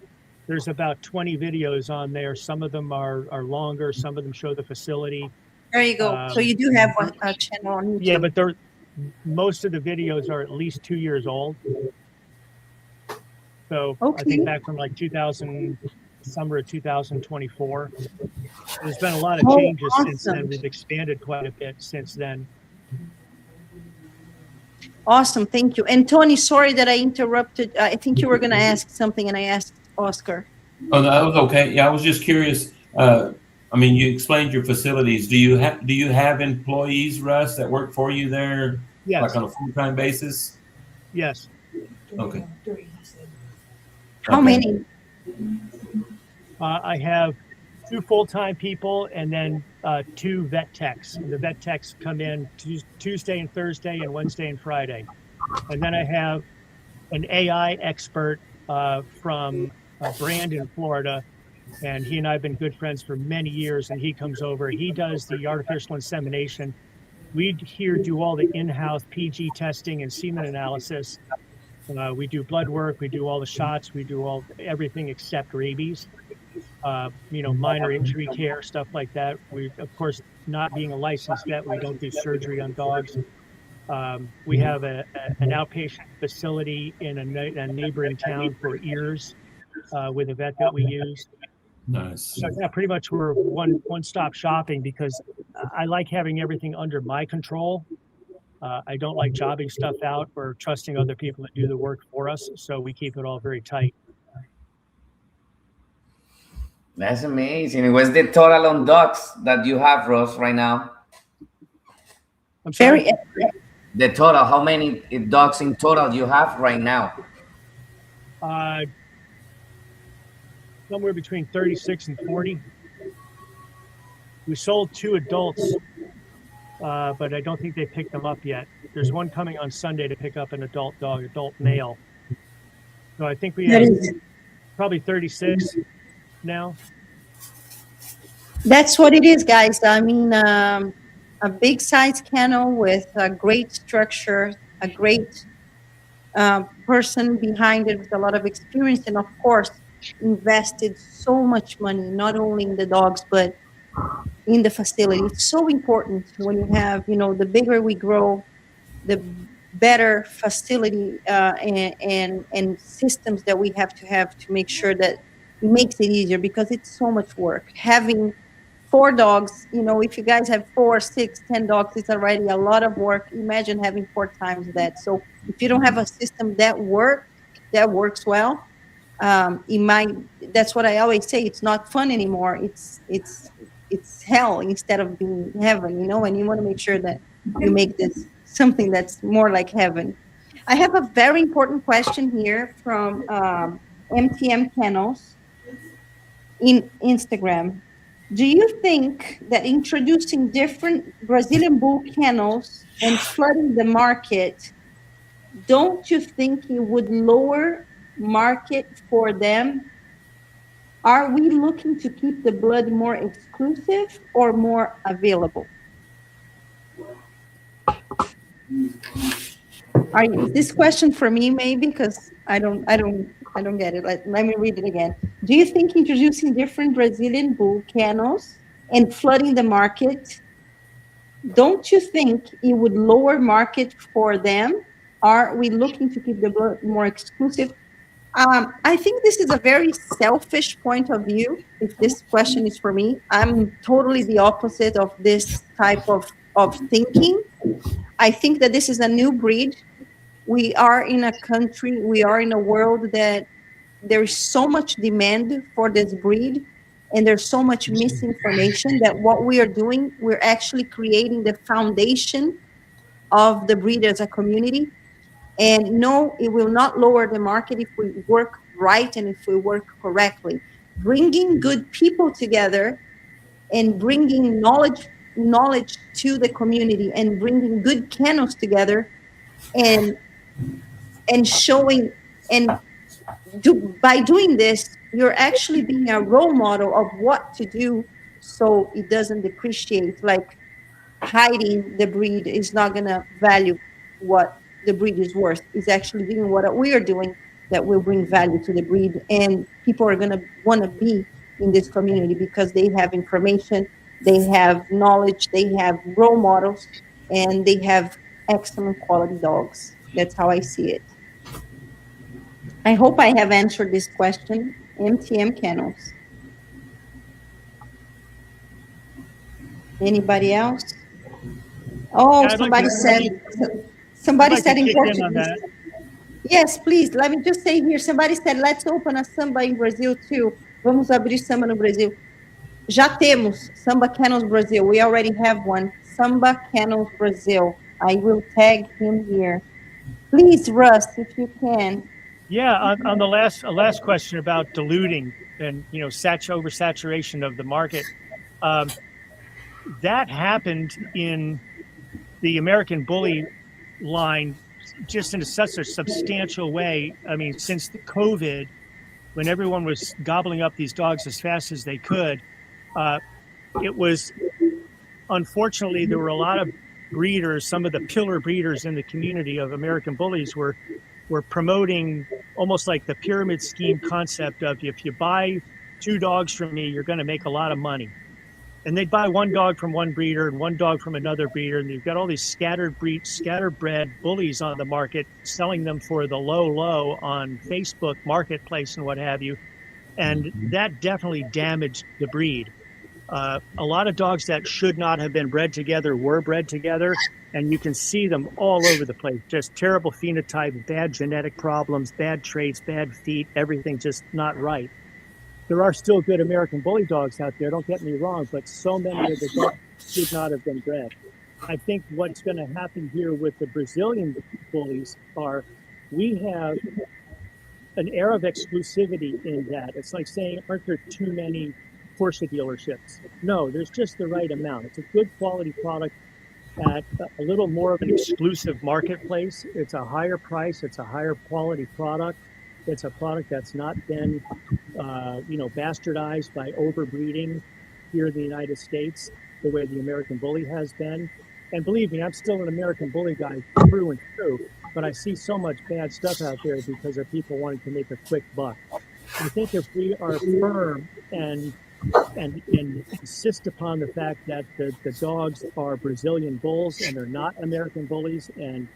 there's about 20 videos on there. Some of them are longer. Some of them show the facility. There you go. So you do have a channel on YouTube. Yeah, but most of the videos are at least 2 years old. So okay. I think back from like summer of 2024. There's been a lot of changes since then. We've expanded quite a bit since then. Awesome, thank you. And Tony, sorry that I interrupted. I think you were going to ask something, and I asked Oscar. Oh, that was okay. Yeah, I was just curious. I mean, you explained your facilities. Do you have employees, Russ, that work for you there, Yes, like on a full-time basis? yes. Okay. Three, he said. How Okay. many? I have 2 full-time people and then 2 vet techs. And the vet techs come in Tuesday and Thursday and Wednesday and Friday. And then I have an AI expert from Brandon, Florida, and he and I have been good friends for many years. And he comes over. He does the artificial insemination. We here do all the in-house PG testing and semen analysis. We do blood work. We do all the shots. We do everything except rabies. Minor injury care, stuff like that. We, of course, not being a licensed vet, we don't do surgery on dogs. We have an outpatient facility in a neighboring town for ears with a vet that we use. Nice. So yeah, pretty much we're one-stop shopping because I like having everything under my control. I don't like jobbing stuff out or trusting other people to do the work for us. So we keep it all very tight. That's amazing. What's the total on dogs that you have, Ross, right now? I'm sorry. Very. The total, how many dogs in total you have right now? Somewhere between 36 and 40. We sold 2 adults, but I don't think they picked them up yet. There's one coming on Sunday to pick up an adult dog, adult male. So I think we have probably 36 now. That's what it is, guys. I mean, a big size kennel with a great structure, a great person behind it with a lot of experience, and of course, invested so much money, not only in the dogs, but in the facility. It's so important when you have, the bigger we grow, the better facility and systems that we have to make sure that it makes it easier, because it's so much work. Having 4 dogs, if you guys have 4, 6, 10 dogs, it's already a lot of work. Imagine having 4 times that. So if you don't have a system that works well, that's what I always say, it's not fun anymore. It's hell instead of being heaven, and you want to make sure that you make this something that's more like heaven. I have a very important question here from MTM Kennels in Instagram. Do you think that introducing different Brazilian bull kennels and flooding the market, don't you think it would lower market for them? Are we looking to keep the blood more exclusive or more available? Is this question for me, maybe? Because I don't get it. Let me read it again. Do you think introducing different Brazilian bull kennels and flooding the market, don't you think it would lower market for them? Are we looking to keep the blood more exclusive? I think this is a very selfish point of view. If this question is for me, I'm totally the opposite of this type of thinking. I think that this is a new breed. We are in a country, we are in a world that there is so much demand for this breed, and there's so much misinformation that what we are doing, we're actually creating the foundation of the breed as a community. And no, it will not lower the market if we work right and if we work correctly. Bringing good people together and bringing knowledge to the community and bringing good kennels together and showing by doing this, you're actually being a role model of what to do so it doesn't depreciate. Like hiding the breed is not going to value what the breed is worth. It's actually doing what we are doing that will bring value to the breed, and people are going to want to be in this community because they have information, they have knowledge, they have role models, and they have excellent quality dogs. That's how I see it. I hope I have answered this question. MTM Kennels. Anybody else? Oh, Yeah, somebody said in Portuguese. Yes, please. Let me just say here. Somebody said, let's open a samba in Brazil too. Vamos abrir samba no Brasil. Já temos Samba Kennels Brazil. We already have one. Samba Kennels Brazil. I will tag him here. Please, Russ, if you can. Yeah, on the last question about diluting and oversaturation of the market, that happened in the American Bully line just in such a substantial way. I mean, since the COVID, when everyone was gobbling up these dogs as fast as they could, it was, unfortunately, there were a lot of breeders, some of the pillar breeders in the community of American Bullies were promoting almost like the pyramid scheme concept of, if you buy 2 dogs from me, you're going to make a lot of money. And they'd buy 1 dog from one breeder and 1 dog from another breeder. And you've got all these scatterbred bullies on the market, selling them for the low on Facebook Marketplace and what have you. And that definitely damaged the breed. A lot of dogs that should not have been bred together were bred together, and you can see them all over the place. Just terrible phenotype, bad genetic problems, bad traits, bad feet, everything just not right. There are still good American Bully dogs out there, don't get me wrong, but so many of the dogs should not have been bred. I think what's going to happen here with the Brazilian Bullies are, we have an air of exclusivity in that. It's like saying, aren't there too many Porsche dealerships? No, there's just the right amount. It's a good quality product at a little more of an exclusive marketplace. It's a higher price. It's a higher quality product. It's a product that's not been, bastardized by overbreeding here in the United States the way the American Bully has been. And believe me, I'm still an American Bully guy through and through, but I see so much bad stuff out there because of people wanting to make a quick buck. I think if we are firm and insist upon the fact that the dogs are Brazilian bulls and they're not American Bullies, and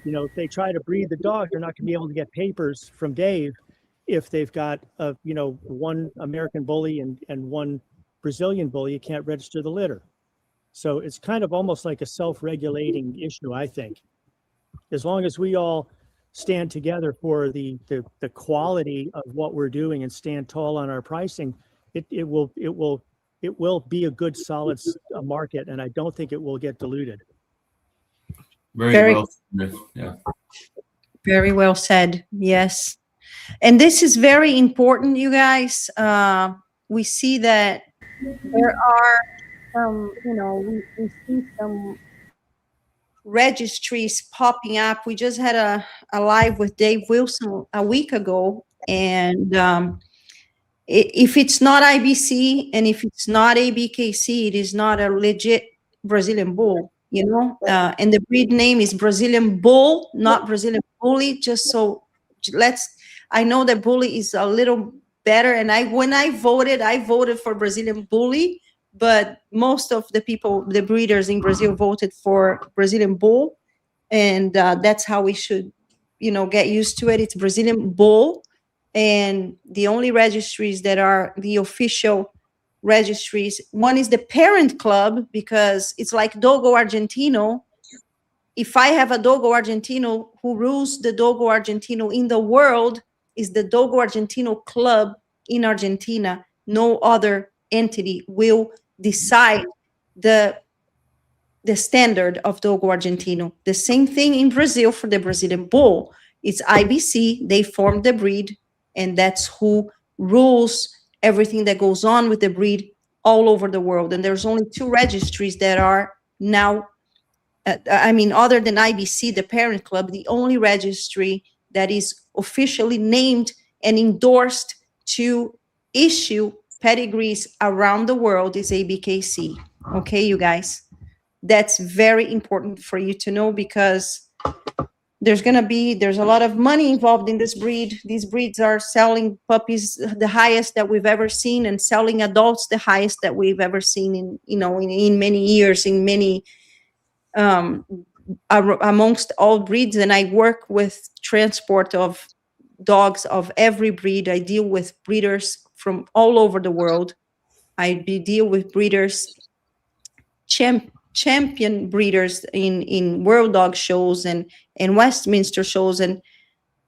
if they try to breed the dog, they're not going to be able to get papers from Dave if they've got 1 American Bully and 1 Brazilian Bully. You can't register the litter. So it's kind of almost like a self-regulating issue, I think. As long as we all stand together for the quality of what we're doing and stand tall on our pricing, it will be a good solid market, and I don't think it will get diluted. Very well said. Yeah. Very well said. Yes. And this is very important, you guys. We see that there are some, we see some registries popping up. We just had a live with Dave Wilson a week ago, and if it's not IBC and if it's not ABKC, it is not a legit Brazilian bull, and the breed name is Brazilian Bull, not Brazilian Bully. Just so I know that Bully is a little better, and when I voted for Brazilian Bully, but most of the breeders in Brazil voted for Brazilian Bull, and that's how we should, get used to it. It's Brazilian Bull, and the only registries that are the official registries, one is the parent club, because it's like Dogo Argentino. If I have a Dogo Argentino, who rules the Dogo Argentino in the world is the Dogo Argentino club in Argentina. No other entity will decide the standard of Dogo Argentino. The same thing in Brazil for the Brazilian Bull. It's IBC, they form the breed, and that's who rules everything that goes on with the breed all over the world. And there's only 2 registries that are now, other than IBC, the parent club, the only registry that is officially named and endorsed to issue pedigrees around the world is ABKC. Okay, you guys? That's very important for you to know, because there's a lot of money involved in this breed. These breeds are selling puppies the highest that we've ever seen, and selling adults the highest that we've ever seen in many years, in many amongst all breeds. And I work with transport of dogs of every breed. I deal with breeders from all over the world. I deal with breeders, champion breeders in World Dog shows and Westminster shows, and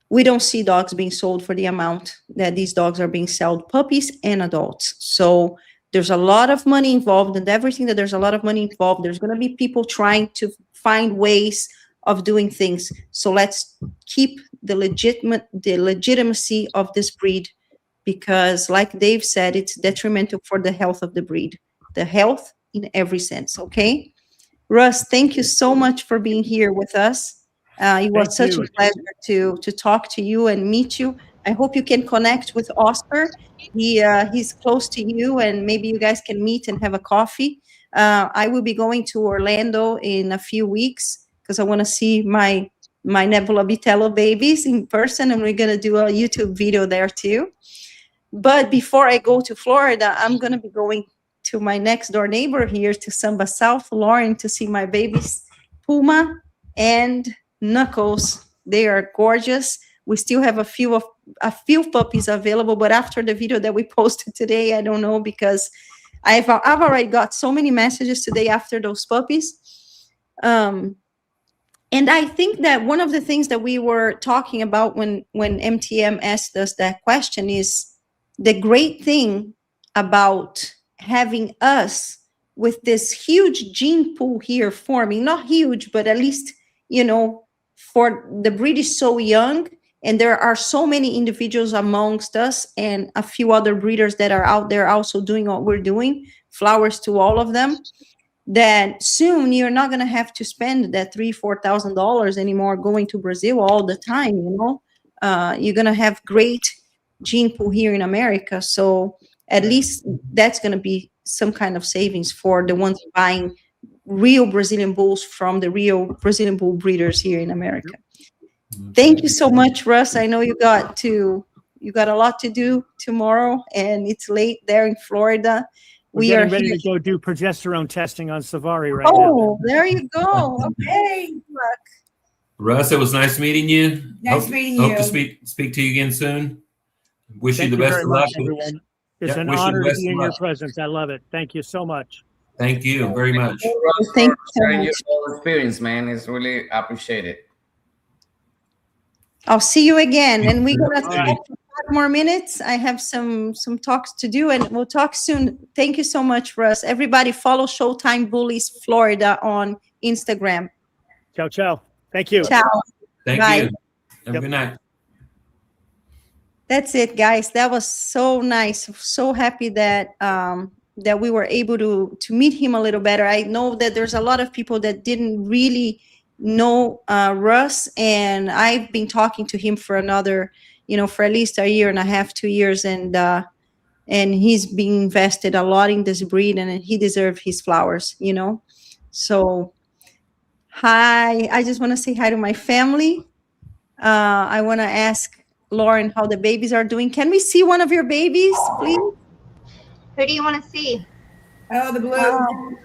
we don't see dogs being sold for the amount that these dogs are being sold, puppies and adults. So There's a lot of money involved, and everything that there's a lot of money involved, there's going to be people trying to find ways of doing things. So let's keep the legitimacy of this breed, because like Dave said, it's detrimental for the health of the breed, the health in every sense. Okay. Russ, thank you so much for being here with us. It was Thank such you. a pleasure to talk to you and meet you. I hope you can connect with Oscar. He's close to you, and maybe you guys can meet and have a coffee. I will be going to Orlando in a few weeks because I want to see my Nebula Vitello babies in person, and we're going to do a YouTube video there too. But before I go to Florida, I'm going to be going to my next door neighbor here to Samba South, Lauren, to see my babies, Puma and Knuckles. They are gorgeous. We still have a few puppies available, but after the video that we posted today, I don't know, because I've already got so many messages today after those puppies. And I think that one of the things that we were talking about when MTM asked us that question is the great thing about having us with this huge gene pool here forming, not huge, but at least, for the breed is so young, and there are so many individuals amongst us and a few other breeders that are out there also doing what we're doing, flowers to all of them, that soon you're not going to have to spend that $3,000-$4,000 anymore going to Brazil all the time. You're going to have great gene pool here in America. So at least that's going to be some kind of savings for the ones buying real Brazilian bulls from the real Brazilian bull breeders here in America. Thank you so much, Russ. I know you got a lot to do tomorrow, and it's late there in Florida. We are ready to go do progesterone testing on Savari right now. Oh, there you go. Okay. Russ, it was nice meeting you. Nice meeting you. Hope to speak to you again soon. Wish Thank you the best very of luck. much, everyone. It's an honor to be in your presence. I love it. Thank you so much. Thank you very much. Russ, Thank you so sharing much. your whole experience, man. It's really appreciated. I'll see you again, and we're gonna All right. talk for 5 more minutes. I have some talks to do, and we'll talk soon. Thank you so much, Russ. Everybody, follow Showtime Bullies Florida on Instagram. Ciao, ciao. Thank you. Ciao. Thank Bye. you. Have a Yep. good night. That's it, guys. That was so nice. So happy that that we were able to meet him a little better. I know that there's a lot of people that didn't really know Russ, and I've been talking to him for another, for at least a year and a half, 2 years, and he's been invested a lot in this breed, and he deserves his flowers, So, hi. I just want to say hi to my family. I want to ask Lauren how the babies are doing. Can we see one of your babies, please? Who do you want to see? Oh, the blue.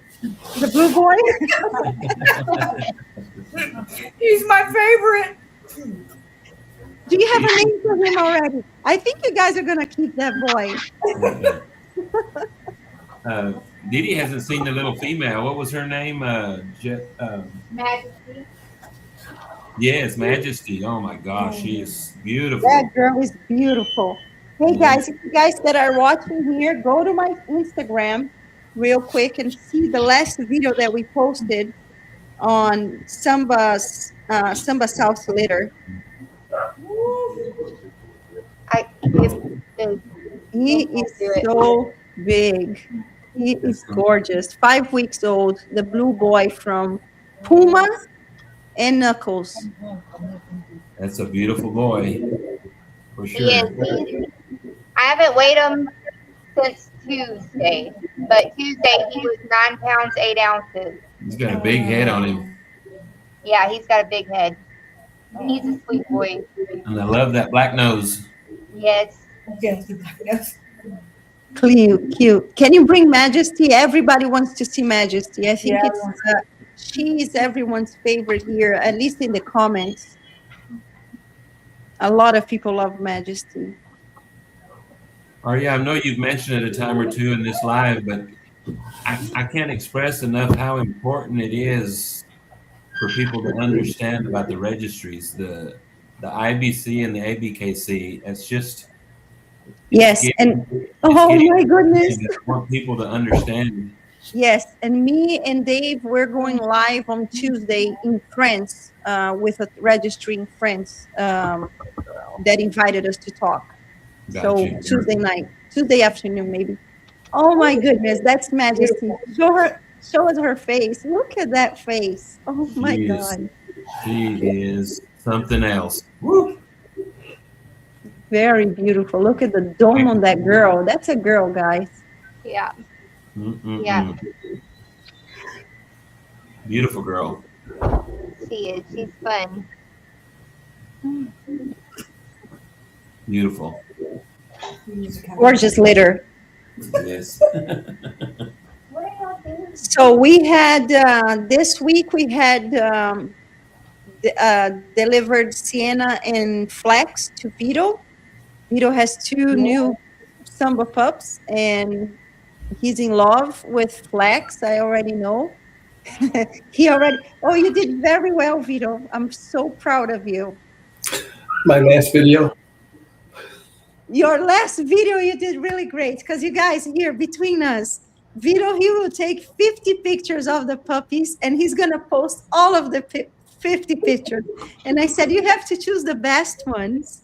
The blue boy? He's my favorite. Do you have a name for him already? I think you guys are going to keep that boy. Didi hasn't seen the little female. What was her name? Majesty. Yes, Majesty. Oh my gosh, she is beautiful. That girl is beautiful. Hey, guys, if you guys that are watching here, go to my Instagram real quick and see the last video that we posted on Samba South litter. He is so big. He is gorgeous. 5 weeks old. The blue boy from Puma and Knuckles. That's a beautiful boy, for sure. Yes, I haven't weighed him since Tuesday, but Tuesday he was 9 pounds 8 ounces. He's got a big head on him, Yeah, he's got a big head. He's a sweet boy. and I love that black nose. Yes. Yes. Cute. Can you bring Majesty? Everybody wants to see Majesty. I think she is everyone's favorite here, at least in the comments. A lot of people love Majesty. Aurea, I know you've mentioned it a time or two in this live, but I can't express enough how important it is for people to understand about the registries, the IBC and the ABKC. Yes, and oh my goodness. I want people to understand. Yes, and me and Dave, we're going live on Tuesday in France with a registry in France that invited us to talk. So Gotcha. Tuesday night, Tuesday afternoon, maybe. Oh my goodness, that's majesty. Show us her face. Look at that face. Oh my She God. She is something else. Woo. Very beautiful. Look at the dome on that girl. That's a girl, guys. Yeah. Mm-mm-mm. Yeah. Beautiful girl. She is. She's fun. Beautiful. Gorgeous litter. Yes. So we had this week we had delivered Sienna and Flex to Vito. Vito has two new Samba pups, and he's in love with Flex. I already know. He already. Oh, you did very well, Vito. I'm so proud of you. My last video. Your last video, you did really great, because you guys here between us, Vito, he will take 50 pictures of the puppies and he's going to post all of the 50 pictures. And I said, you have to choose the best ones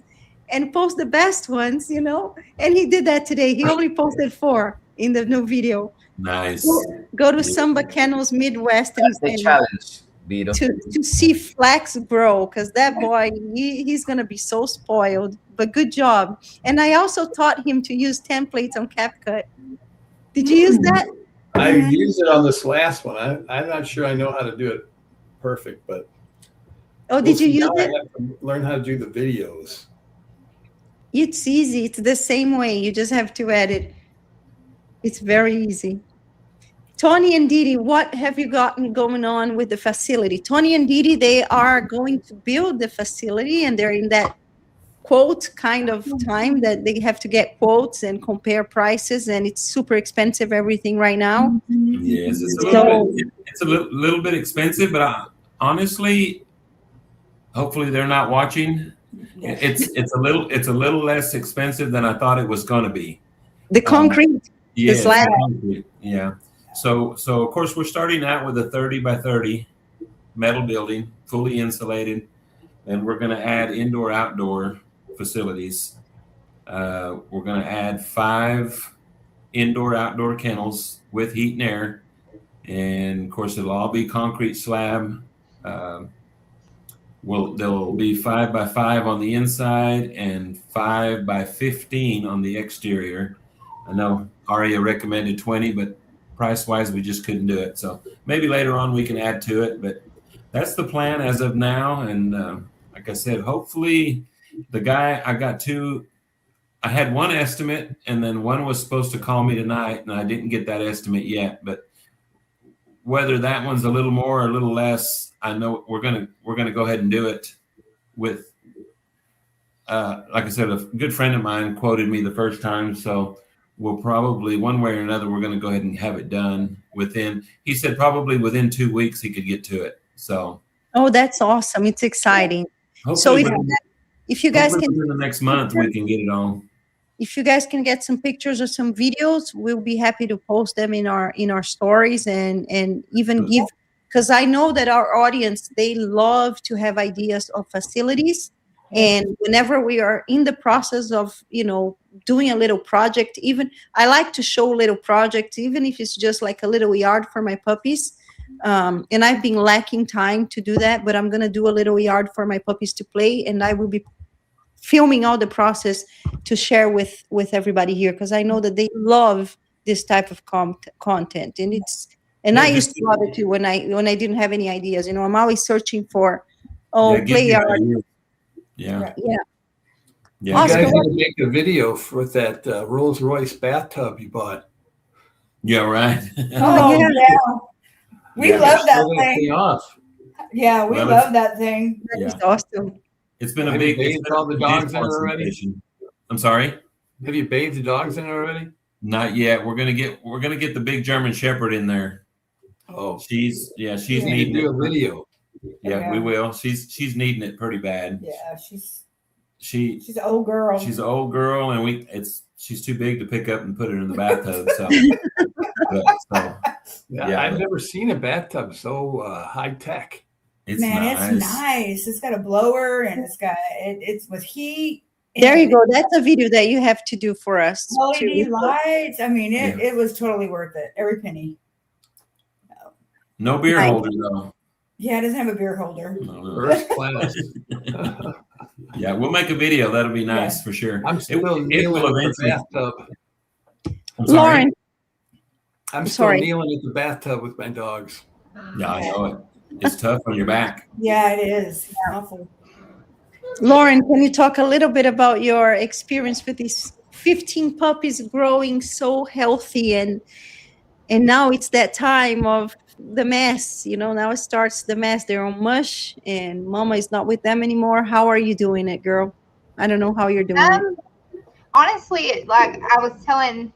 and post the best ones, you know? And he did that today. He only posted 4 in the new video. Nice. Go to Samba Kennels Midwest and That's the challenge, Vito. to see Flex grow, because that boy, he's going to be so spoiled. But good job. And I also taught him to use templates on CapCut. Did you use that? I used it on this last one. I'm not sure I know how to do it perfect, but Oh, did you use now it? I have to learn how to do the videos. It's easy. It's the same way. You just have to edit. It's very easy. Tony and Didi, what have you gotten going on with the facility? Tony and Didi, they are going to build the facility, and they're in that quote kind of time that they have to get quotes and compare prices, and it's super expensive, everything right now. Yes, it's a little bit expensive, but honestly, hopefully they're not watching. It's a little less expensive than I thought it was going to be. The concrete, the slab. Yeah. So of course we're starting out with a 30 by 30 metal building, fully insulated, and we're going to add indoor outdoor facilities. We're going to add 5 indoor outdoor kennels with heat and air, and of course it'll all be concrete slab. There'll be 5 by 5 on the inside and 5 by 15 on the exterior. I know Aurea recommended 20, but price wise we just couldn't do it. So maybe later on we can add to it, but that's the plan as of now. And like I said, hopefully the guy, I had one estimate, and then one was supposed to call me tonight, and I didn't get that estimate yet. But whether that one's a little more or a little less, I know we're gonna go ahead and do it with. Like I said, a good friend of mine quoted me the first time, so we'll probably one way or another we're going to go ahead and have it done within. He said probably within 2 weeks he could get to it. So. Oh, that's awesome! It's exciting. Hopefully So if you guys can, in the next month we can get it on. if you guys can get some pictures or some videos, we'll be happy to post them in our stories and even give, because I know that our audience, they love to have ideas of facilities. And whenever we are in the process of, doing a little project, even I like to show little projects, even if it's just like a little yard for my puppies. And I've been lacking time to do that, but I'm going to do a little yard for my puppies to play. And I will be filming all the process to share with everybody here, because I know that they love this type of content, and I used to love it too when I didn't have any ideas. I'm always searching for play yard. Yeah. You guys need to make a video with that Rolls Royce bathtub you bought. Yeah, right. Oh yeah, we love that thing. Off. Yeah, we love that thing. That is awesome. It's been a Have big. you bathed all the dogs in it already? I'm sorry. Have you bathed the dogs in it already? Not yet. We're gonna get the big German Shepherd in there. Oh, she's you needing do it. a video. Yeah, we will. She's needing it pretty bad. Yeah, she's She's an old girl. She's an old girl, and she's too big to pick up and put her in the bathtub. So, yeah, I've never seen a bathtub so high tech. It's nice. It's got a blower, and it's with heat. There you go. That's a video that you have to do for us. LED lights. I mean, it was totally worth it. Every penny. No beer holder though. Yeah, it doesn't have a beer holder. First class. Yeah, we'll make a video. That'll be nice for sure. I'm still kneeling in the bathtub. Lauren. I'm still kneeling at the bathtub with my dogs. Yeah, I know it. It's tough on your back. Yeah, it is. It's awful. Lauren, can you talk a little bit about your experience with these 15 puppies growing so healthy, and now it's that time of the mess, now it starts the mess. They're on mush and mama is not with them anymore. How are you doing it, girl? I don't know how you're doing it. Honestly, like I was telling,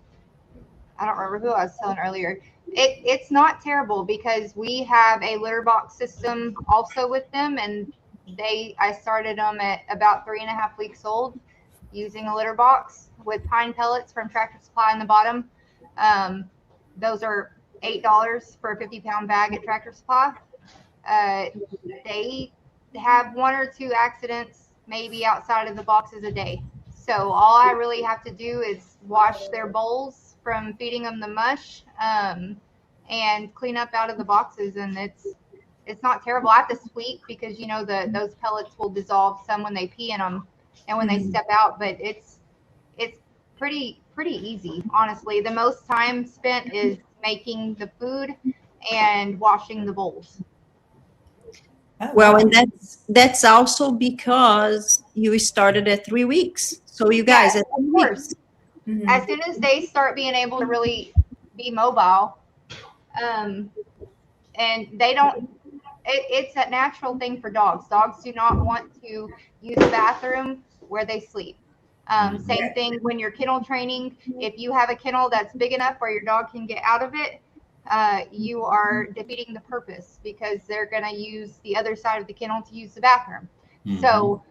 I don't remember who I was telling earlier. It's not terrible because we have a litter box system also with them, and I started them at about 3.5 weeks old using a litter box with pine pellets from Tractor Supply in the bottom. Those are $8 for a 50-pound bag at Tractor Supply. They have 1 or 2 accidents maybe outside of the boxes a day. So all I really have to do is wash their bowls from feeding them the mush, and clean up out of the boxes, and it's not terrible. I have to sweep because those pellets will dissolve some when they pee in them and when they step out, but it's pretty easy, honestly. The most time spent is making the food and washing the bowls. Well, and that's also because you started at 3 weeks. So you guys, of course, as soon as they start being able to really be mobile, and they don't, it's a natural thing for dogs. Dogs do not want to use the bathroom where they sleep. Same thing when you're kennel training. If you have a kennel that's big enough where your dog can get out of it, you are defeating the purpose because they're going to use the other side of the kennel to use the bathroom. So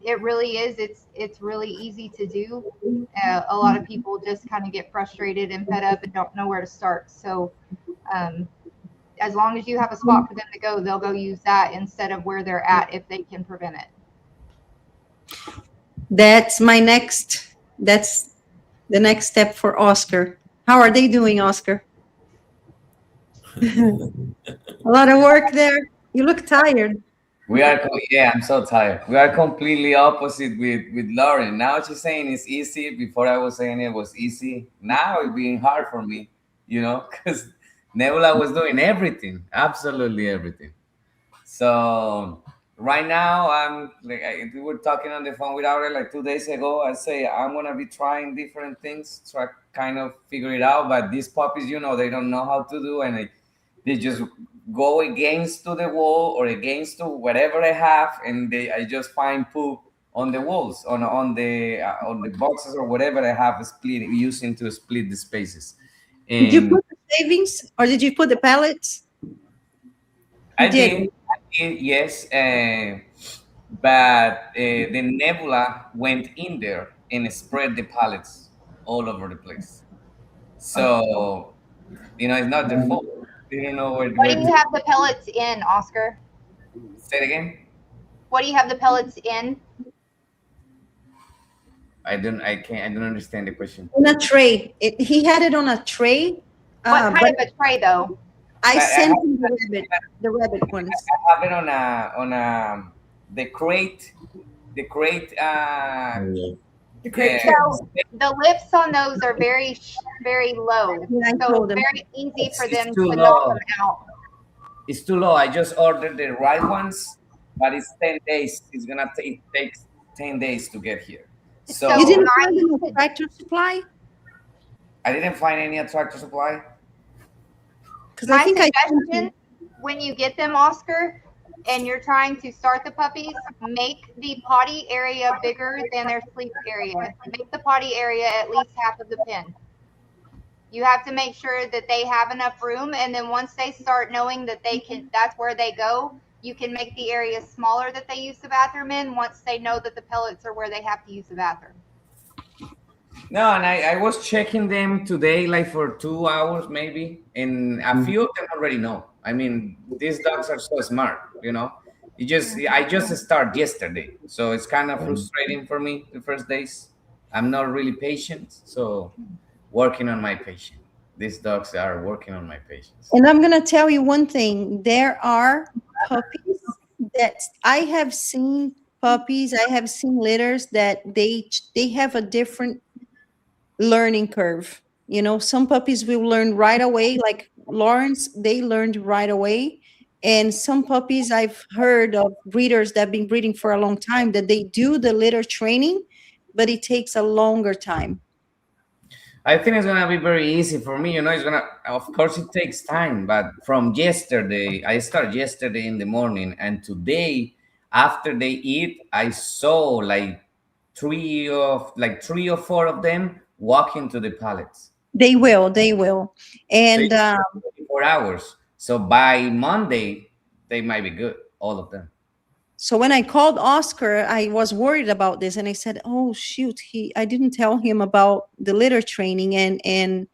it really is. It's really easy to do. A lot of people just kind of get frustrated and fed up and don't know where to start. So as long as you have a spot for them to go, they'll go use that instead of where they're at if they can prevent it. That's the next step for Oscar. How are they doing, Oscar? A lot of work there. You look tired. I'm so tired. We are completely opposite with Lauren. Now she's saying it's easy. Before I was saying it was easy. Now it's being hard for me, because Nebula was doing everything, absolutely everything. So right now, I'm like, we were talking on the phone with Aurea like 2 days ago. I say I'm gonna be trying different things, try kind of figure it out. But these puppies, they don't know how to do, and they just go against to the wall or against to whatever I have, and I just find poop on the walls, on the boxes or whatever I have using to split the spaces. And did you put the shavings or did you put the pellets? I did, yes. But the Nebula went in there and spread the pellets all over the place. So, it's not their fault. They don't know where. What do you have the pellets in, Oscar? Say it again. What do you have the pellets in? I don't understand the question. On a tray. He had it on a tray. What kind of a tray, though? I sent him the rabbit ones. I have it on the crate. The crate. The crate. So the lifts on those are very, very low. So it's very easy for them to knock them out. It's too low. I just ordered the right ones, but it's 10 days. It's gonna take 10 days to get here. So you didn't find them at Tractor Supply? I didn't find any at Tractor Supply. Because I think suggestion, when you get them, Oscar, and you're trying to start the puppies, make the potty area bigger than their sleep area. Make the potty area at least half of the pen. You have to make sure that they have enough room, and then once they start knowing that that's where they go, you can make the area smaller that they use the bathroom in once they know that the pellets are where they have to use the bathroom. No, and I was checking them today, like for 2 hours maybe, and a few of them already know. I mean, these dogs are so smart, you know. I just started yesterday, so it's kind of frustrating for me the first days. I'm not really patient, so working on my patience. These dogs are working on my patience. And I'm going to tell you one thing. There are puppies that I have seen litters that they have a different learning curve. You know, some puppies will learn right away, like Lawrence, they learned right away. And some puppies I've heard of breeders that have been breeding for a long time that they do the litter training, but it takes a longer time. I think it's gonna be very easy for me. You know, of course, it takes time. But from yesterday, I started yesterday in the morning, and today, after they eat, I saw like three or four of them walking to the pallets. They will. And So 24 hours. So by Monday, they might be good, all of them. so when I called Oscar, I was worried about this, and I said, "Oh shoot, I didn't tell him about the litter training." And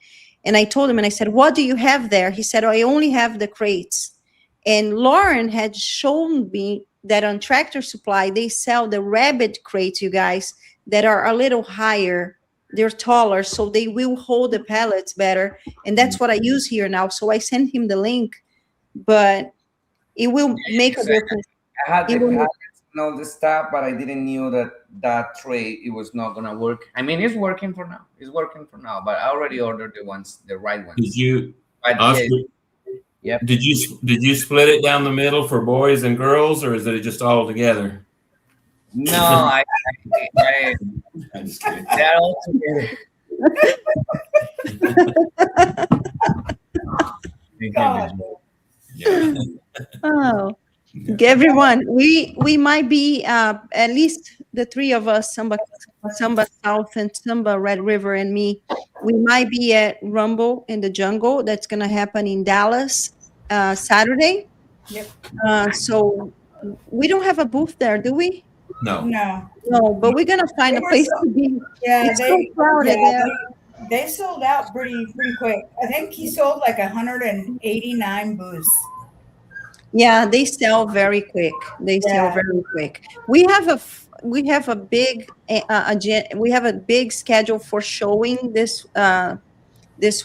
I told him, and I said, "What do you have there?" He said, "Oh, I only have the crates." And Lauren had shown me that on Tractor Supply they sell the rabbit crates, you guys, that are a little higher. They're taller, so they will hold the pallets better. And that's what I use here now. So I sent him the link, but it will make a difference. I had the pallets and all the stuff, but I didn't know that tray, it was not gonna work. I mean, it's working for now. But I already ordered the right ones. Did you, But Oscar, yep. did you split it down the middle for boys and girls, or is it just all together? No, I I'm just kidding. they're all together. God. Yeah. Oh, everyone, we might be at least the three of us, Samba South and Samba Red River and me. We might be at Rumble in the Jungle. That's going to happen in Dallas Saturday. Yep. So we don't have a booth there, do we? No. No, but we're going to find a place to be. Yeah, It's so crowded there. they sold out pretty quick. I think he sold like 189 booths. Yeah, they sell very quick. We have a big we have a big schedule for showing this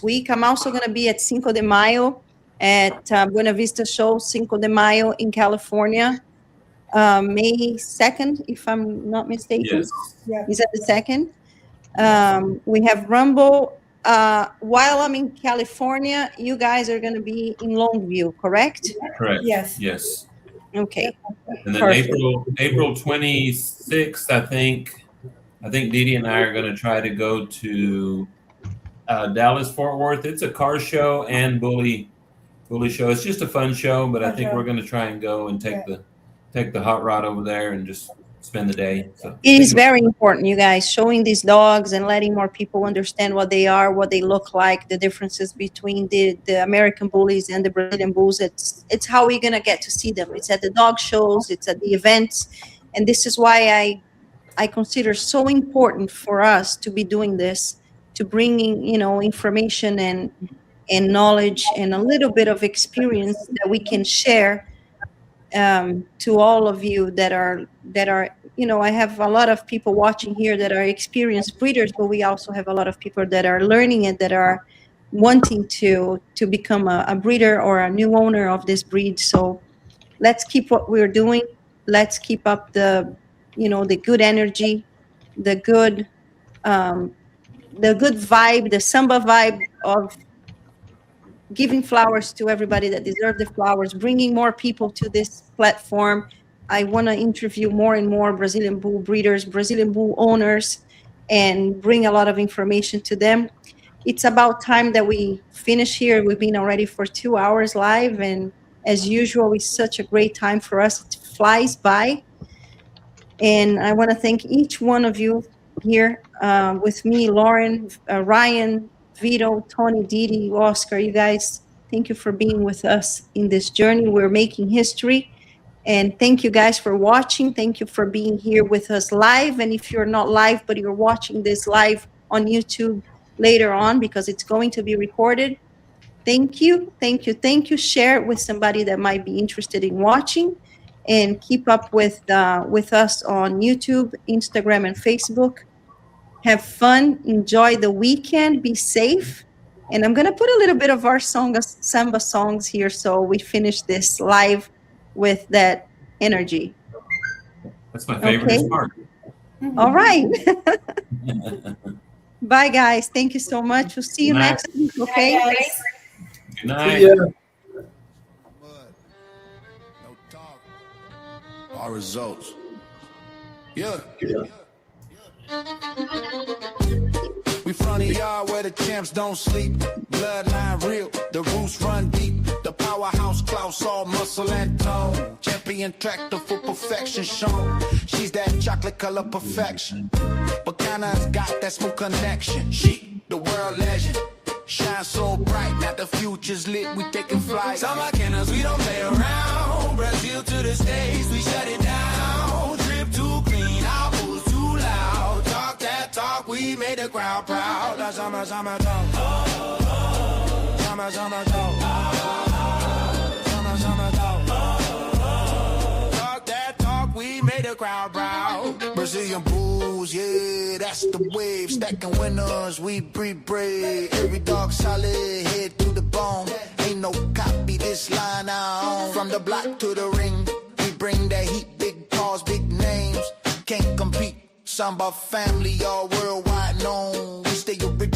week. I'm also going to be at Cinco de Mayo at Buena Vista Show, Cinco de Mayo in California, May 2nd, if I'm not mistaken. Yes. Yeah. Is that the 2nd? We have Rumble. While I'm in California, you guys are going to be in Longview, correct? Correct. Yes. Okay. And then Perfect. April 26th, I think Dee Dee and I are going to try to go to Dallas Fort Worth. It's a car show and bully show. It's just a fun show, but I think we're going to try and go and take the hot rod over there and just spend the day. So It is very important, you guys, showing these dogs and letting more people understand what they are, what they look like, the differences between the American Bullies and the Brazilian Bulls. It's how we're going to get to see them. It's at the dog shows, it's at the events. And this is why I consider so important for us to be doing this, to bringing, information and knowledge and a little bit of experience that we can share to all of you that are I have a lot of people watching here that are experienced breeders, but we also have a lot of people that are learning it, that are wanting to become a breeder or a new owner of this breed. So let's keep what we're doing. Let's keep up the good energy, the good vibe, the Samba vibe of giving flowers to everybody that deserve the flowers, bringing more people to this platform. I want to interview more and more Brazilian Bull breeders, Brazilian Bull owners, and bring a lot of information to them. It's about time that we finish here. We've been already for 2 hours live, and as usual, it's such a great time for us. It flies by. And I want to thank each one of you here with me, Lauren, Ryan, Vito, Tony, Didi, Oscar, you guys, thank you for being with us in this journey. We're making history. And thank you guys for watching. Thank you for being here with us live. And if you're not live, but you're watching this live on YouTube later on, because it's going to be recorded, thank you, thank you, thank you. Share it with somebody that might be interested in watching, and keep up with us on YouTube, Instagram, and Facebook. Have fun, enjoy the weekend, be safe. And I'm gonna put a little bit of our Samba songs here, so we finish this live with that energy. That's my favorite part. All right. Bye, guys. Thank you so much. We'll see you next week, okay? Bye, guys. Good night. Yeah. No talk. Our results. Yeah. We from the yard where the champs don't sleep. Bloodline real, the roots run deep. The powerhouse Klaus, all muscle and tone. Champion tractor for perfection shown. She's that chocolate color perfection. But kinda's got that smooth connection. She, the world legend. Shine so bright, now the future's lit, we taking flight. Samba Kennels, we don't play around. Brazil to the States, we shut it down. Drip too clean, our bulls too loud. Talk that talk, we made the crowd proud. Samba, samba, talk. Samba, samba, talk. Samba, samba, talk. Talk that talk, we made the crowd proud. Brazilian bulls, yeah, that's the wave. Stacking winners, we breed brave. Every dog solid, head to the bone. Ain't no copy, this line on. From the block to the ring, we bring that heat. Big paws, big names, can't compete. Samba family, all worldwide known. We stay original.